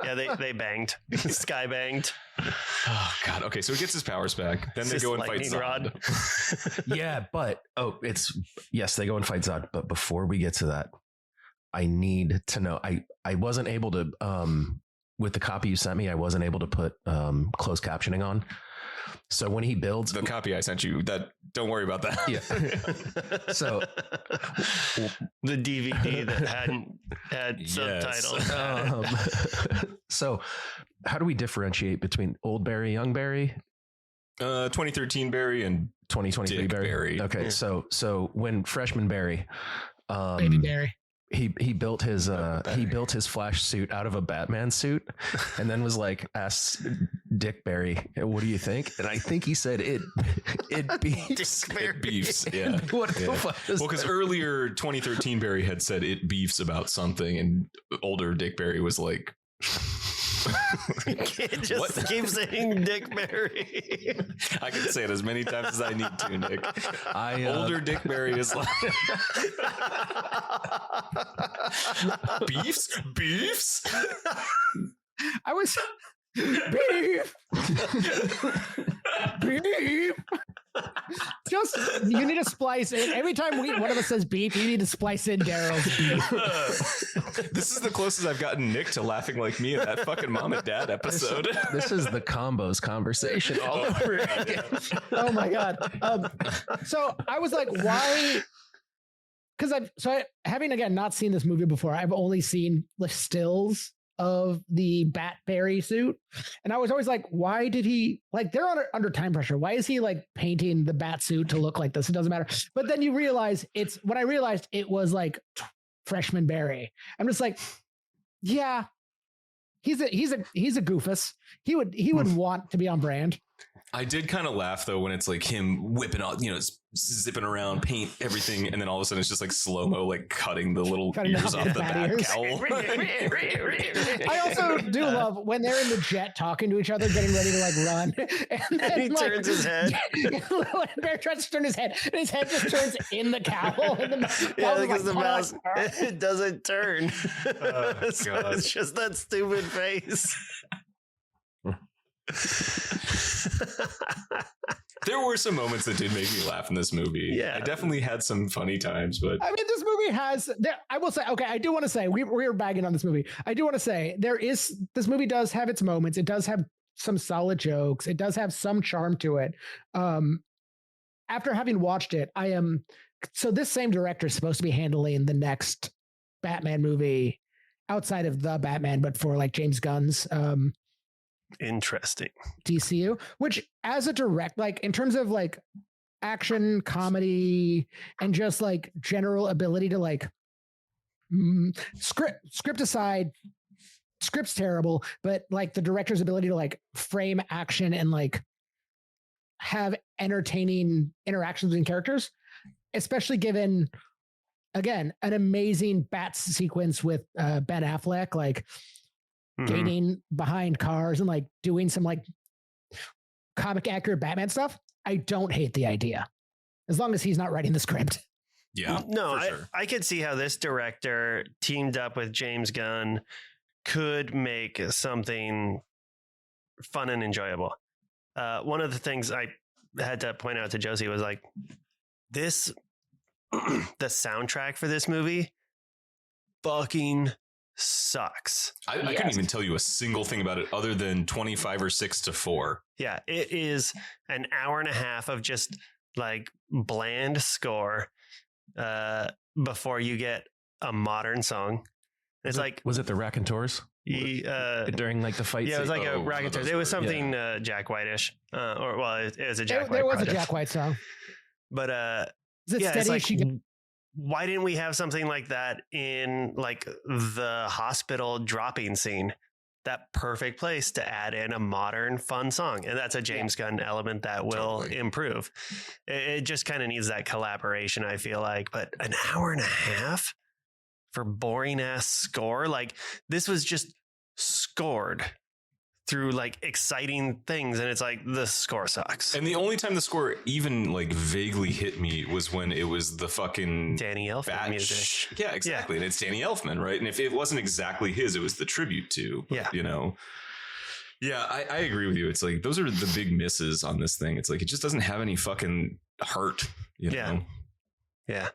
Yeah, they banged, sky banged. Oh God. Okay, so he gets his powers back. Then they This go and fight lightning rod. Zod. Yeah, but yes, they go and fight Zod. But before we get to that, I need to know. I wasn't able to with the copy you sent me, I wasn't able to put closed captioning on. So when he builds The copy I sent you. Don't worry about that. Yeah. So The DVD that hadn't had Yes. subtitles. So how do we differentiate between old Barry, young Barry, 2013 Barry and 2023 Dick Barry? Barry. Okay, Yeah. so when freshman Barry, Baby Barry. he built his Flash suit out of a Batman suit, and then was like, asked Dick Barry, "What do you think?" And I think he said it beefs. Dick Barry. it beefs. Yeah. What the Yeah. fuck is Well, because that? earlier 2013 Barry had said it beefs about something, and older Dick Barry was like, It just What? keep saying Dick Barry. I can say it as many times as I need to, Nick. Older Dick Barry is like, beefs. I was beef. Beef. Just you need to splice in every time one of us says beef. You need to splice in Daryl's beef. This is the closest I've gotten Nick to laughing like me in that fucking mom and dad episode. This is the combos conversation all over again. Oh my god. So I was like, why? Because having again not seen this movie before, I've only seen the stills of the Bat Barry suit, and I was always like, why did he like? They're under time pressure. Why is he like painting the bat suit to look like this? It doesn't matter. But then you realize when I realized it was like freshman Barry. I'm just like, yeah, he's a goofus. He would want to be on brand. I did kind of laugh though when it's like him whipping out, zipping around, paint everything, and then all of a sudden it's just like slow mo, like cutting the little Cutting ears off off the the bat bat ears. cowl. I also do love when they're in the jet talking to each other, getting ready to like run, and then He turns his head. Bear tries to turn his head, and his head just turns in the cowl. And the Yeah, cowl is, because the like, mouse it doesn't turn. So God. it's just that stupid face. There were some moments that did make me laugh in this movie. Yeah. I definitely had some funny times, but I mean, this movie has. I will say, okay, I do want to say we were bagging on this movie. I do want to say this movie does have its moments. It does have some solid jokes. It does have some charm to it. After having watched it, so this same director is supposed to be handling the next Batman movie outside of the Batman, but for like James Gunn's Interesting. DCU, which as a direct, like in terms of like action, comedy, and just like general ability to like Script aside, script's terrible, but like the director's ability to like frame action and like have entertaining interactions between characters, especially given, again, an amazing bat sequence with Ben Affleck, like gaining behind cars and like doing some like comic accurate Batman stuff. I don't hate the idea as long as he's not writing the script. Yeah, no, sure. I could see how this director teamed up with James Gunn could make something fun and enjoyable. One of the things I had to point out to Josie was like this, the soundtrack for this movie fucking sucks. I couldn't even tell you a single thing about it other than 25 or 6 to 4. Yeah, it is an hour and a half of just like bland score before you get a modern song. It's was it the Raconteurs? During like the fight yeah, it was like a one of Raconteurs. those It was were, something Jack White-ish, it was a Jack White. There was project. a Jack White song. But Is it yeah, it's steady? like, why didn't we have something like that in like the hospital dropping scene? That perfect place to add in a modern fun song. And that's a James Gunn element that will improve. It just kind of needs that collaboration, I feel like. But an hour and a half for boring ass score, like this was just scored through like exciting things, and it's like the score sucks. And the only time the score even like vaguely hit me was when it was the fucking Danny Elfman music. Yeah, exactly. And it's Danny Elfman, right? And if it wasn't exactly his, it was the tribute to. Yeah. You know. Yeah, I agree with you. It's like those are the big misses on this thing. It's like it just doesn't have any fucking heart. You know. Yeah.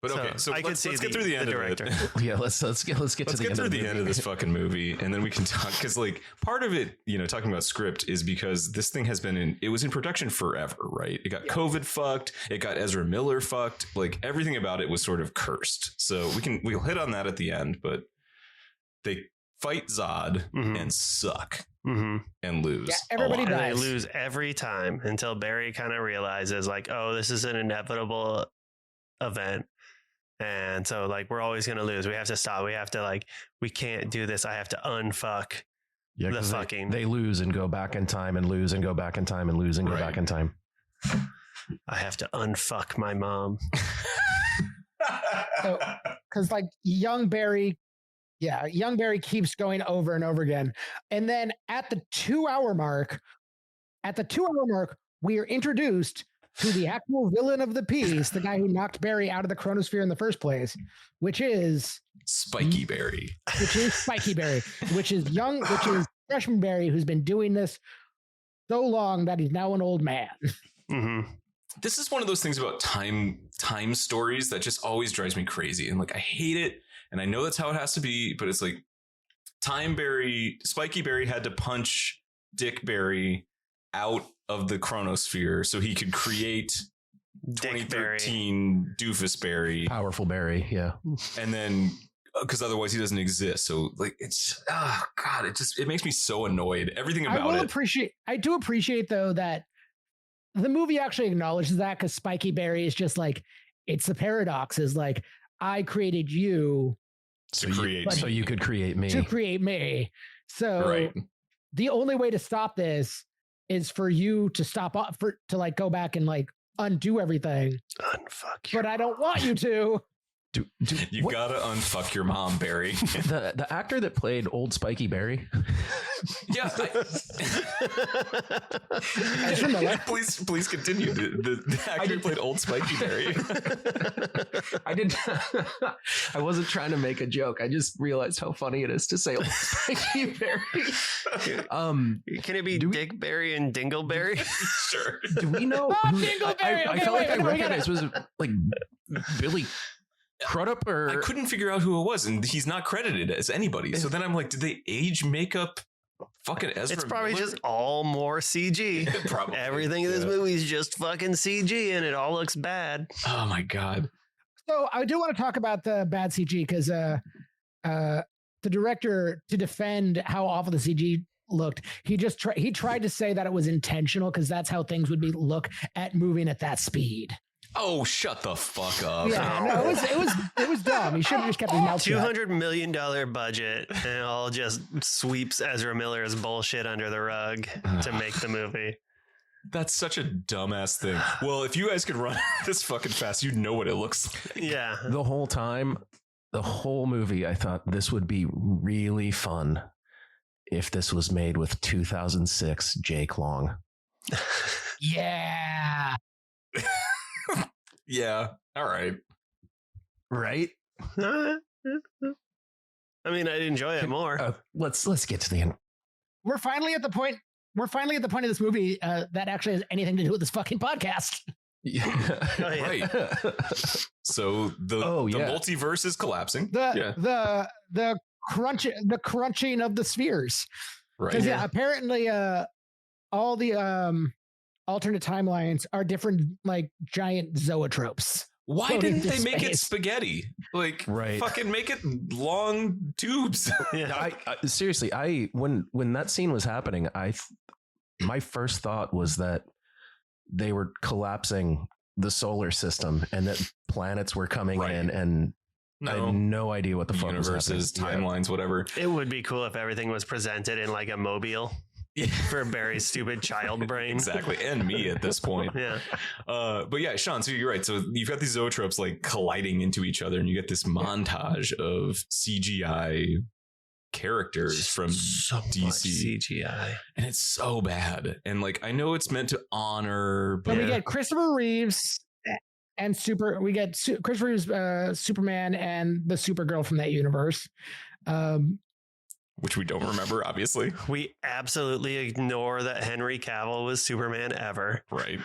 But okay, so let's get through the end of it. Yeah, let's get to the end of this fucking movie, and then we can talk, because like part of it, you know, talking about script is because this thing has been it was in production forever, right? It got COVID fucked, it got Ezra Miller fucked, like everything about it was sort of cursed. So we'll hit on that at the end, but they fight Zod and suck and lose. Yeah, everybody and dies. they lose every time until Barry kind of realizes like, oh, this is an inevitable event. And so like, we're always going to lose. We have to stop. We have to like, we can't do this. I have to unfuck the fucking. They lose and go back in time and lose and go back in time and lose and go back in time. I have to unfuck my mom. So, because like young Barry keeps going over and over again. And then at the 2 hour mark, we are introduced to the actual villain of the piece, the guy who knocked Barry out of the chronosphere in the first place, which is Spiky Barry. Which is freshman Barry, who's been doing this so long that he's now an old man. This is one of those things about time stories that just always drives me crazy. And like, I hate it. And I know that's how it has to be, but it's like Spiky Barry had to punch Dick Barry out of the chronosphere so he could create 2013 Doofus Barry, powerful Barry, yeah, and then because otherwise he doesn't exist. So like it's God, it makes me so annoyed. Everything about I do appreciate though that the movie actually acknowledges that, because Spiky Barry is just like, it's the paradox is like, I created you so you could create me. To create me. So the only way to stop this is for you to to like go back and like undo everything. Unfuck. But I don't want you to. You gotta unfuck your mom, Barry. The actor that played old Spiky Barry. Yeah. Please continue. The actor who played old Spiky Barry. I wasn't trying to make a joke. I just realized how funny it is to say old Spiky Barry. Can it be Dick Barry and Dingleberry? Sure. Do we know? Dingleberry. I felt like I recognized was like Billy Crudup, or I couldn't figure out who it was, and he's not credited as anybody. So then I'm like, did they age makeup fucking Ezra? It's probably Miller? just all more CG. Probably. Everything in this movie is just fucking CG, and it all looks bad. Oh my God. So I do want to talk about the bad CG, because the director, to defend how awful the CG looked, he tried to say that it was intentional because that's how things would look at moving at that speed. Oh, shut the fuck up. Yeah, no, it was dumb. He should have just kept his mouth shut. $200 million budget, and it all just sweeps Ezra Miller's bullshit under the rug to make the movie. That's such a dumbass thing. Well, if you guys could run this fucking fast, you'd know what it looks like. Yeah. The whole time, the whole movie, I thought this would be really fun if this was made with 2006 Jake Long. Yeah. Yeah. All right. Right? I mean, I'd enjoy it more. Let's get to the end. We're finally at the point of this movie that actually has anything to do with this fucking podcast. Yeah. Right. So the multiverse is collapsing. The crunching of the spheres. Right. Because apparently all the alternate timelines are different, like giant zoetropes. Why didn't they make it spaghetti? Like, fucking make it long tubes. Yeah. I seriously, when that scene was happening, my first thought was that they were collapsing the solar system and that planets were coming in, and I had no idea what the fuck was happening. Timelines, whatever. It would be cool if everything was presented in like a mobile. For Barry's stupid child brain. Exactly. And me at this point. Yeah. But yeah, Sean, so you're right. So you've got these zoetropes like colliding into each other, and you get this montage of CGI characters from DC. CGI. And it's so bad. And like, I know it's meant to honor, but we get Christopher Reeves and Christopher Reeves, Superman, and the Supergirl from that universe. Which we don't remember, obviously. We absolutely ignore that Henry Cavill was Superman ever. Right.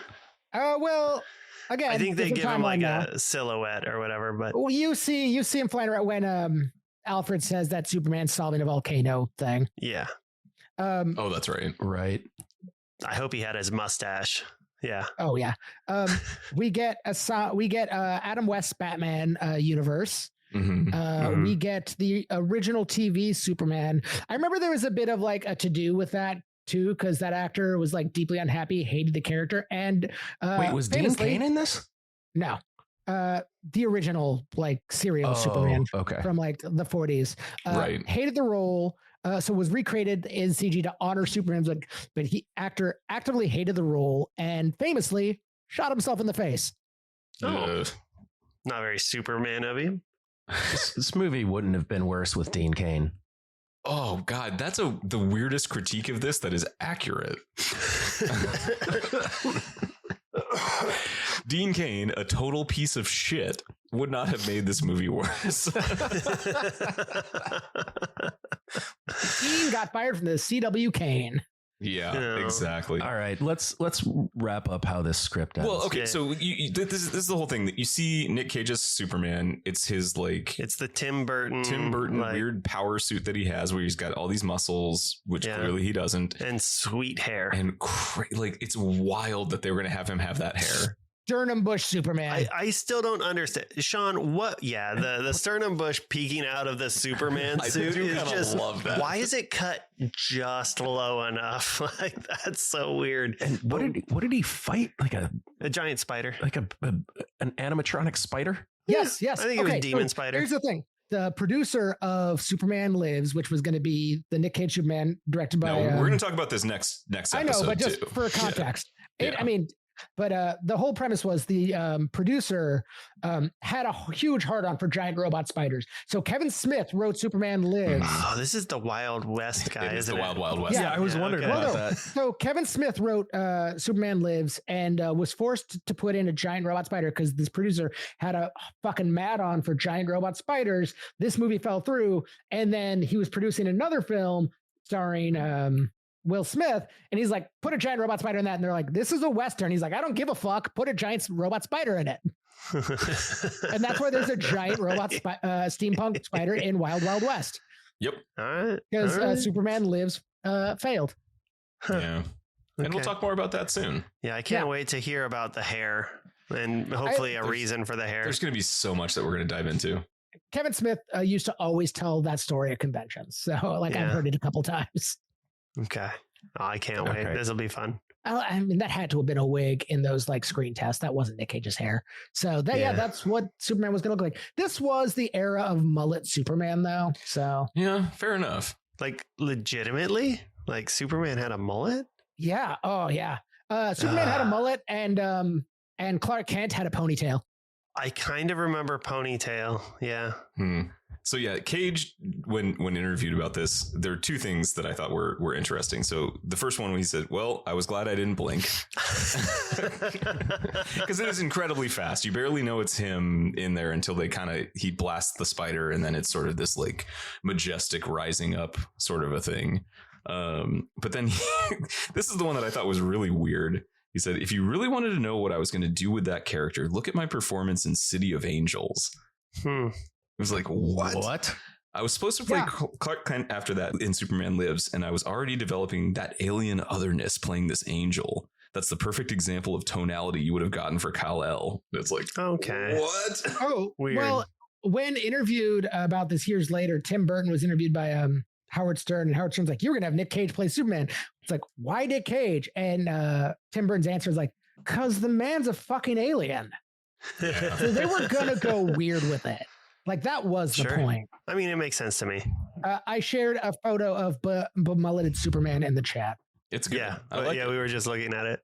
Well, again, I think they give him like a silhouette or whatever, but you see him flying around when Alfred says that Superman's solving a volcano thing. Yeah. Oh, that's right. Right. I hope he had his mustache. Yeah. Oh yeah. We get Adam West's Batman universe. Mm-hmm. We get the original TV Superman. I remember there was a bit of like a to-do with that too, because that actor was like deeply unhappy, hated the character. And wait, was Dean Cain in this? No. The original like serial Superman from like the 40s. Right. Hated the role. So was recreated in CG to honor Superman's, but actor actively hated the role and famously shot himself in the face. Not very Superman of him. This movie wouldn't have been worse with Dean Cain. Oh God, that's the weirdest critique of this that is accurate. Dean Cain, a total piece of shit, would not have made this movie worse. Dean got fired from the CW Cain. Yeah, exactly. All right, let's wrap up how this script ends. Well, okay, so this is the whole thing that you see Nick Cage's Superman. It's his like it's the Tim Burton like, weird power suit that he has, where he's got all these muscles, which clearly he doesn't, and sweet hair, and like it's wild that they were going to have him have that hair. Sternum Bush Superman. I still don't understand, Sean. What? Yeah, the sternum bush peeking out of the Superman suit is just. Love that. Why is it cut just low enough? Like that's so weird. And what did he fight? Like a giant spider? Like an animatronic spider? Yes. I think it was Demon Spider. Here's the thing: the producer of Superman Lives, which was going to be the Nick Cage Superman, directed by. No, we're going to talk about this next episode. I know, but just for context, I mean. But the whole premise was the producer had a huge hard-on for giant robot spiders. So Kevin Smith wrote Superman Lives. Oh, this is the Wild West guy, isn't it? Wild Wild West. Yeah, I was wondering about that. So Kevin Smith wrote Superman Lives and was forced to put in a giant robot spider because this producer had a fucking mad-on for giant robot spiders. This movie fell through, and then he was producing another film starring Will Smith, and he's like, put a giant robot spider in that, and they're like, this is a Western. He's like, I don't give a fuck, put a giant robot spider in it. And that's why there's a giant robot steampunk spider in Wild Wild West. Yep. All right. Because Superman Lives failed. Yeah. And we'll talk more about that soon. Yeah, I can't wait to hear about the hair and hopefully a reason for the hair. There's going to be so much that we're going to dive into. Kevin Smith used to always tell that story at conventions. So I've heard it a couple times. Okay. Oh, I can't wait. Okay. This will be fun. I mean, that had to have been a wig in those like screen tests. That wasn't Nick Cage's hair. So that's what Superman was going to look like. This was the era of mullet Superman, though. So Yeah, fair enough. Like legitimately, like Superman had a mullet. yeah, oh yeah. Superman had a mullet, and Clark Kent had a ponytail. I kind of remember ponytail. Yeah. So yeah, Cage, when interviewed about this, there are two things that I thought were interesting. So the first one, when he said, "Well, I was glad I didn't blink," because it is incredibly fast. You barely know it's him in there until he blasts the spider, and then it's sort of this like majestic rising up sort of a thing. But then this is the one that I thought was really weird. He said, "If you really wanted to know what I was going to do with that character, look at my performance in City of Angels." It was like, what? I was supposed to play Clark Kent after that in Superman Lives, and I was already developing that alien otherness playing this angel. That's the perfect example of tonality you would have gotten for Kal-El. It's like, okay. What? Oh, Weird. Well, when interviewed about this years later, Tim Burton was interviewed by Howard Stern, and Howard Stern's like, "You're going to have Nick Cage play Superman." It's like, why Nick Cage? And Tim Burton's answer is like, "Because the man's a fucking alien." So they were going to go weird with it. Like, that was the point. I mean, it makes sense to me. I shared a photo of mulleted Superman in the chat. It's good. Yeah. I like it. We were just looking at it.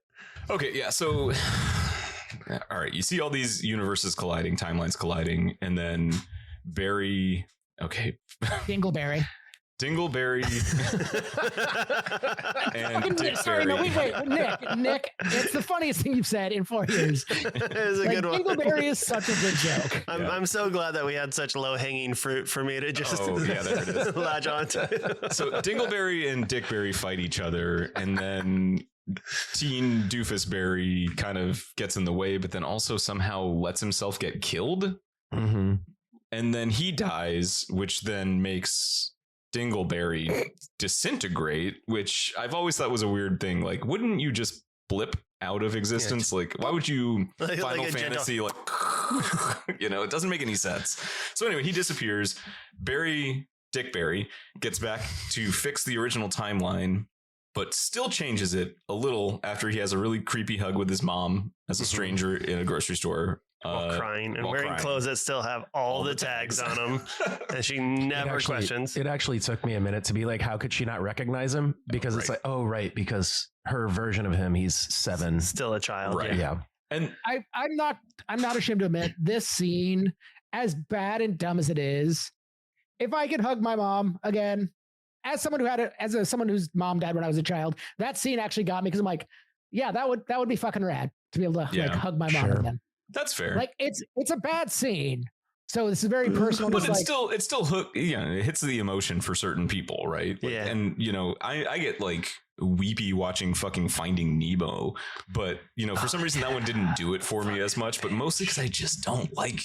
Okay, yeah. So, all right, you see all these universes colliding, timelines colliding, and then Barry. Okay, Dingleberry. Dingleberry and Dick Sorry, Barry. no, wait, Nick, it's the funniest thing you've said in 4 years. It was a Like, good one. Dingleberry is such a good joke. I'm so glad that we had such low hanging fruit for me to just there it is. latch on to. So Dingleberry and Dick Barry fight each other, and then Teen Doofus Barry kind of gets in the way, but then also somehow lets himself get killed. Mm-hmm. And then he dies, which then makes Dingleberry disintegrate, which I've always thought was a weird thing. Like, wouldn't you just blip out of existence? Like, why would you Final Fantasy like it doesn't make any sense. So anyway, he disappears. Dick Barry gets back to fix the original timeline, but still changes it a little after he has a really creepy hug with his mom as a stranger in a grocery store. While crying and wearing clothes that still have all the tags on them. And she never questions. It actually took me a minute to be like, how could she not recognize him? Because it's like, oh, right. Because her version of him, he's 7. Still a child. Right. Yeah. And I'm not ashamed to admit this scene, as bad and dumb as it is, if I could hug my mom again, as someone whose mom died when I was a child, that scene actually got me because I'm like, yeah, that would be fucking rad to be able to like hug my mom again. that's fair. Like it's a bad scene. So this is very personal. But it's still hook. Yeah, it hits the emotion for certain people, right? Like, yeah. And I get like weepy watching fucking Finding Nemo, but for some reason that one didn't do it for me as much. But mostly because I just don't like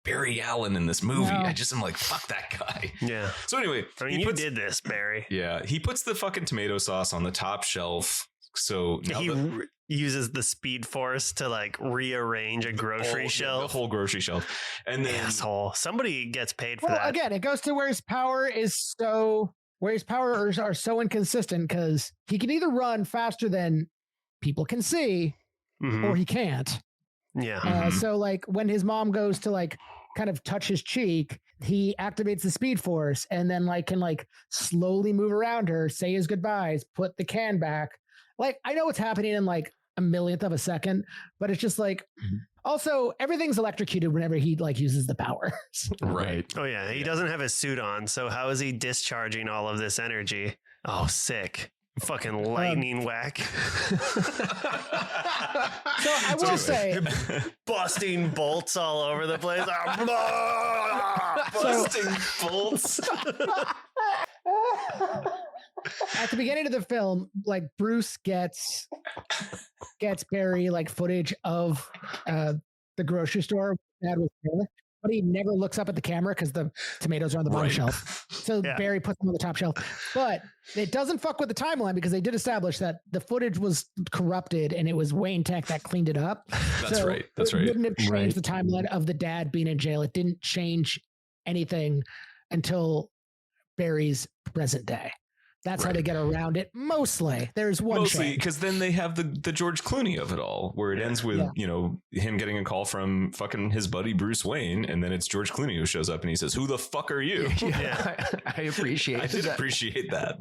Barry Allen in this movie. No. I just am like, fuck that guy. Yeah. So anyway, I mean, you did this, Barry. Yeah, he puts the fucking tomato sauce on the top shelf. So now he uses the Speed Force to like rearrange a grocery shelf. The whole grocery shelf. And then asshole. Somebody gets paid for that. Again, it goes to where his powers are so inconsistent because he can either run faster than people can see or he can't. Yeah. So like when his mom goes to like kind of touch his cheek, he activates the Speed Force and then like can like slowly move around her, say his goodbyes, put the can back. Like, I know what's happening in like a millionth of a second, but it's just like, also everything's electrocuted whenever he like uses the powers. Right. Oh yeah. He doesn't have his suit on. So how is he discharging all of this energy? Oh, sick. Fucking lightning whack. So I will say, busting bolts all over the place. Busting bolts. at the beginning of the film, like Bruce gets Barry like footage of the grocery store dad was there, but he never looks up at the camera because the tomatoes are on the bottom shelf. So Barry puts them on the top shelf. But it doesn't fuck with the timeline because they did establish that the footage was corrupted and it was Wayne Tech that cleaned it up. That's right. That's right. It wouldn't have changed the timeline of the dad being in jail. It didn't change anything until Barry's present day. That's how they get around it. Mostly, there's one Mostly change. because then they have the George Clooney of it all, where it ends with him getting a call from fucking his buddy Bruce Wayne, and then it's George Clooney who shows up and he says, "Who the fuck are you?" I appreciate. I did appreciate that,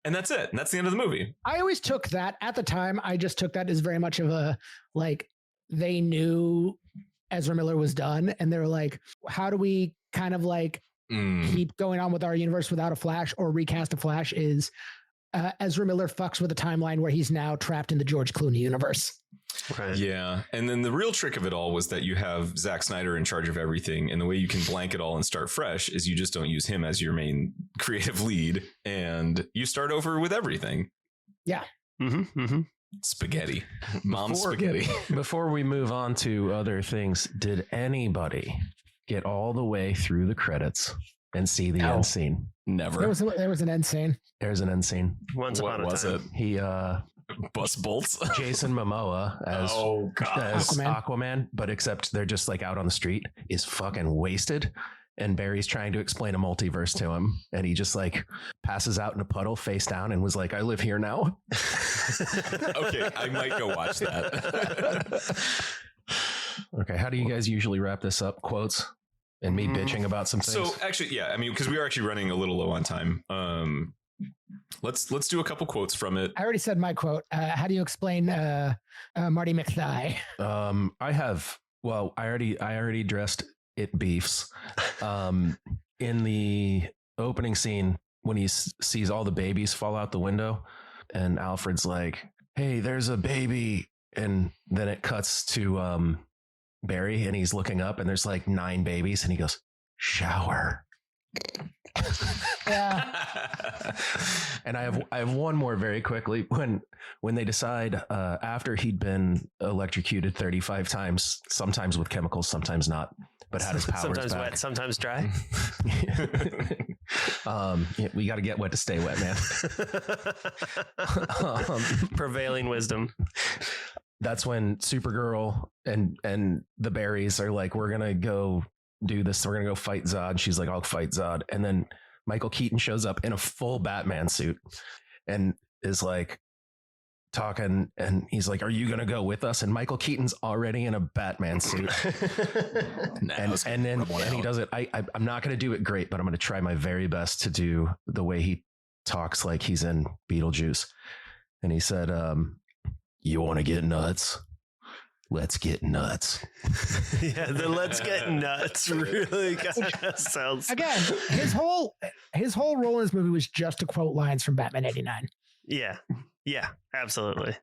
and that's it. And that's the end of the movie. I always took that at the time. I just took that as very much of a like they knew Ezra Miller was done, and they were like, "How do we kind of like keep going on with our universe without a Flash or recast a Flash?" Is Ezra Miller fucks with a timeline where he's now trapped in the George Clooney universe. Right. Yeah. And then the real trick of it all was that you have Zack Snyder in charge of everything. And the way you can blank it all and start fresh is you just don't use him as your main creative lead, and you start over with everything. Yeah. Spaghetti. Mom spaghetti. Before we move on to other things, did anybody get all the way through the credits and see the end scene? Never. There was an end scene. There's an end scene. Once upon a time. it? He Bust bolts. Jason Momoa as Aquaman, but except they're just like out on the street, is fucking wasted. And Barry's trying to explain a multiverse to him, and he just like passes out in a puddle face down and was like, "I live here now." Okay, I might go watch that. Okay, how do you guys usually wrap this up? Quotes and me bitching about some things. So actually, yeah, I mean, because we are actually running a little low on time. Let's do a couple quotes from it. I already said my quote. How do you explain Marty McFly? I already addressed it beefs. In the opening scene when he sees all the babies fall out the window, and Alfred's like, "Hey, there's a baby," and then it cuts to Barry, and he's looking up, and there's like 9 babies, and he goes, "Shower." Yeah. And I have one more very quickly. When they decide after he'd been electrocuted 35 times, sometimes with chemicals, sometimes not, but had his powers sometimes back. wet, sometimes dry. We got to get wet to stay wet, man. Prevailing wisdom. That's when Supergirl and the Barrys are like, "We're gonna go do this. We're gonna go fight Zod." She's like, "I'll fight Zod." And then Michael Keaton shows up in a full Batman suit and is like talking, and he's like, "Are you gonna go with us?" And Michael Keaton's already in a Batman suit. and then he does it. I'm not gonna do it great, but I'm gonna try my very best to do the way he talks like he's in Beetlejuice. And he said, "You want to get nuts? Let's get nuts." Yeah, the "let's get nuts" really kind of sounds. Again, his whole role in this movie was just to quote lines from Batman '89. Yeah, absolutely.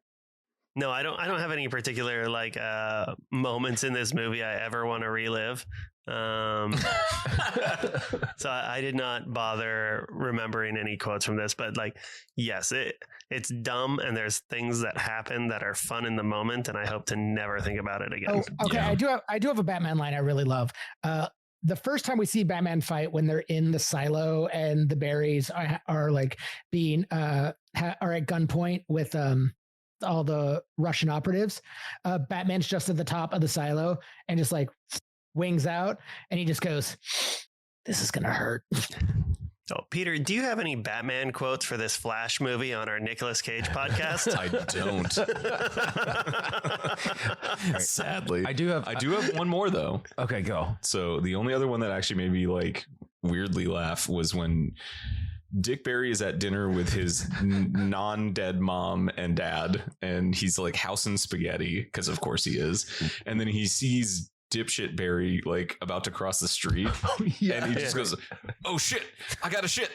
No, I don't have any particular like moments in this movie I ever want to relive. So I did not bother remembering any quotes from this, but like, yes, it's dumb, and there's things that happen that are fun in the moment, and I hope to never think about it again. Oh, okay. Yeah. I do have a Batman line I really love. The first time we see Batman fight, when they're in the silo and the Barrys are like being are at gunpoint with all the Russian operatives, Batman's just at the top of the silo and just like wings out, and he just goes, "This is gonna hurt." Oh, Peter, do you have any Batman quotes for this Flash movie on our Nicolas Cage podcast? I don't. Sadly. I do have one more though. Okay, go. So the only other one that actually made me like weirdly laugh was when Dick Barry is at dinner with his non-dead mom and dad, and he's like housing spaghetti, because of course he is. And then he sees dipshit Barry like about to cross the street, and he just goes, "Oh shit, I gotta shit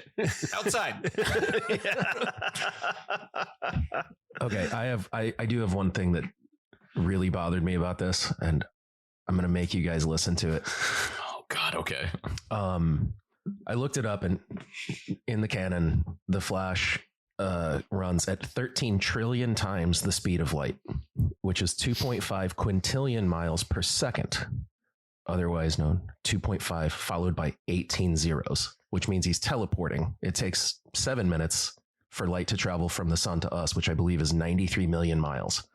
outside." Okay, I do have one thing that really bothered me about this, and I'm gonna make you guys listen to it. Oh God, okay. I looked it up, and in the canon, the Flash runs at 13 trillion times the speed of light, which is 2.5 quintillion miles per second, otherwise known 2.5 followed by 18 zeros, which means he's teleporting. It takes 7 minutes for light to travel from the sun to us, which I believe is 93 million miles.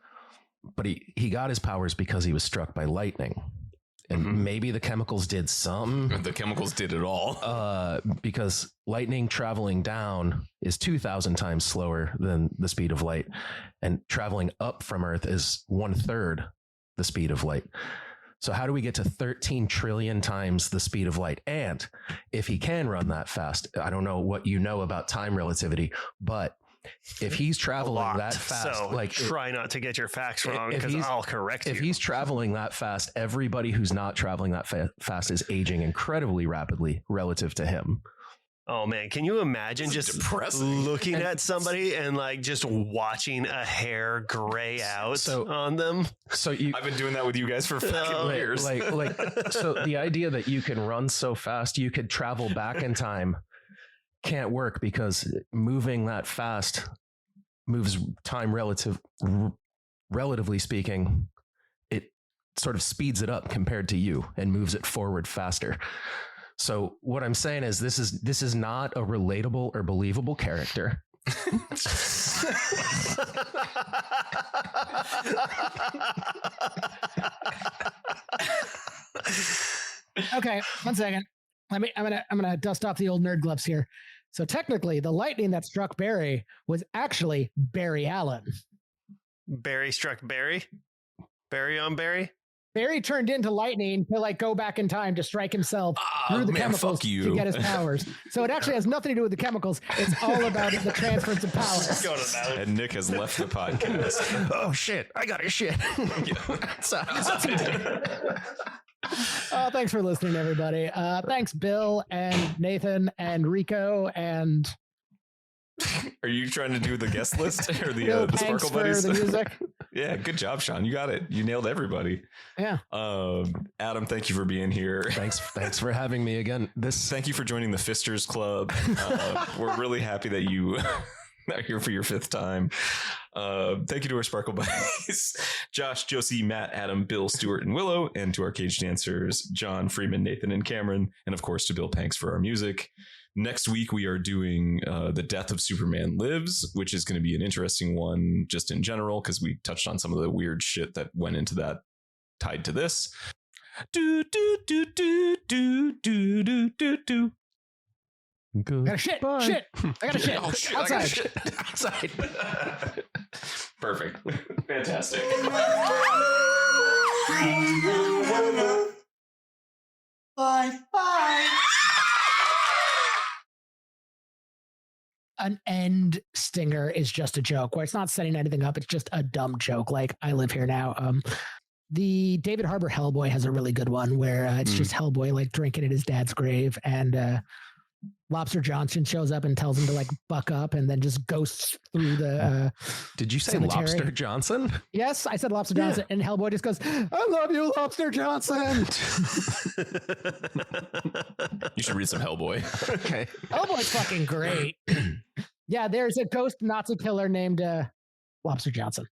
But he got his powers because he was struck by lightning. and maybe the chemicals did some. The chemicals did it all. Because lightning traveling down is 2,000 times slower than the speed of light, and traveling up from Earth is 1/3 the speed of light. So how do we get to 13 trillion times the speed of light? And if he can run that fast, I don't know what you know about time relativity, but if he's traveling that fast, so try not to get your facts wrong, because I'll correct you. If he's traveling that fast, everybody who's not traveling that fast is aging incredibly rapidly relative to him. Oh man, can you imagine just looking at somebody and like just watching a hair gray out on them? So I've been doing that with you guys for fucking years. So the idea that you can run so fast you could travel back in time can't work, because moving that fast moves time relatively speaking. It sort of speeds it up compared to you and moves it forward faster. So what I'm saying is this is not a relatable or believable character. Okay, 1 second. I'm gonna dust off the old nerd gloves here. So technically, the lightning that struck Barry was actually Barry Allen. Barry struck Barry? Barry on Barry? Barry turned into lightning to like go back in time to strike himself through the chemicals to get his powers. So it actually has nothing to do with the chemicals. It's all about the transference of power. And Nick has left the podcast. Oh shit! I got his shit. Thanks for listening, everybody. Thanks, Bill and Nathan and Rico and. Are you trying to do the guest list or the Sparkle for Buddies? the music? Yeah, good job, Sean. You got it. You nailed everybody. Yeah. Adam, thank you for being here. Thanks for having me again. Thank you for joining the Fisters Club. We're really happy that you are here for your 5th time. Thank you to our Sparkle Buddies, Josh, Josie, Matt, Adam, Bill, Stuart, and Willow, and to our cage dancers, John, Freeman, Nathan, and Cameron, and of course to Bill Panks for our music. Next week, we are doing The Death of Superman Lives, which is going to be an interesting one just in general, because we touched on some of the weird shit that went into that tied to this. Do, do, do, do, do, do, do, do, do. I got a shit. Shit. I got a shit. Oh, shit. Outside. Outside. Perfect. Fantastic. Bye. An end stinger is just a joke where it's not setting anything up. It's just a dumb joke. Like I live here now. The David Harbour Hellboy has a really good one where it's just Hellboy like drinking at his dad's grave, and Lobster Johnson shows up and tells him to like buck up, and then just ghosts through the Did you say cemetery. Lobster Johnson? Yes, I said Lobster Johnson, and Hellboy just goes, "I love you, Lobster Johnson." You should read some Hellboy. Okay. Hellboy's fucking great. Yeah, there's a ghost Nazi killer named Lobster Johnson.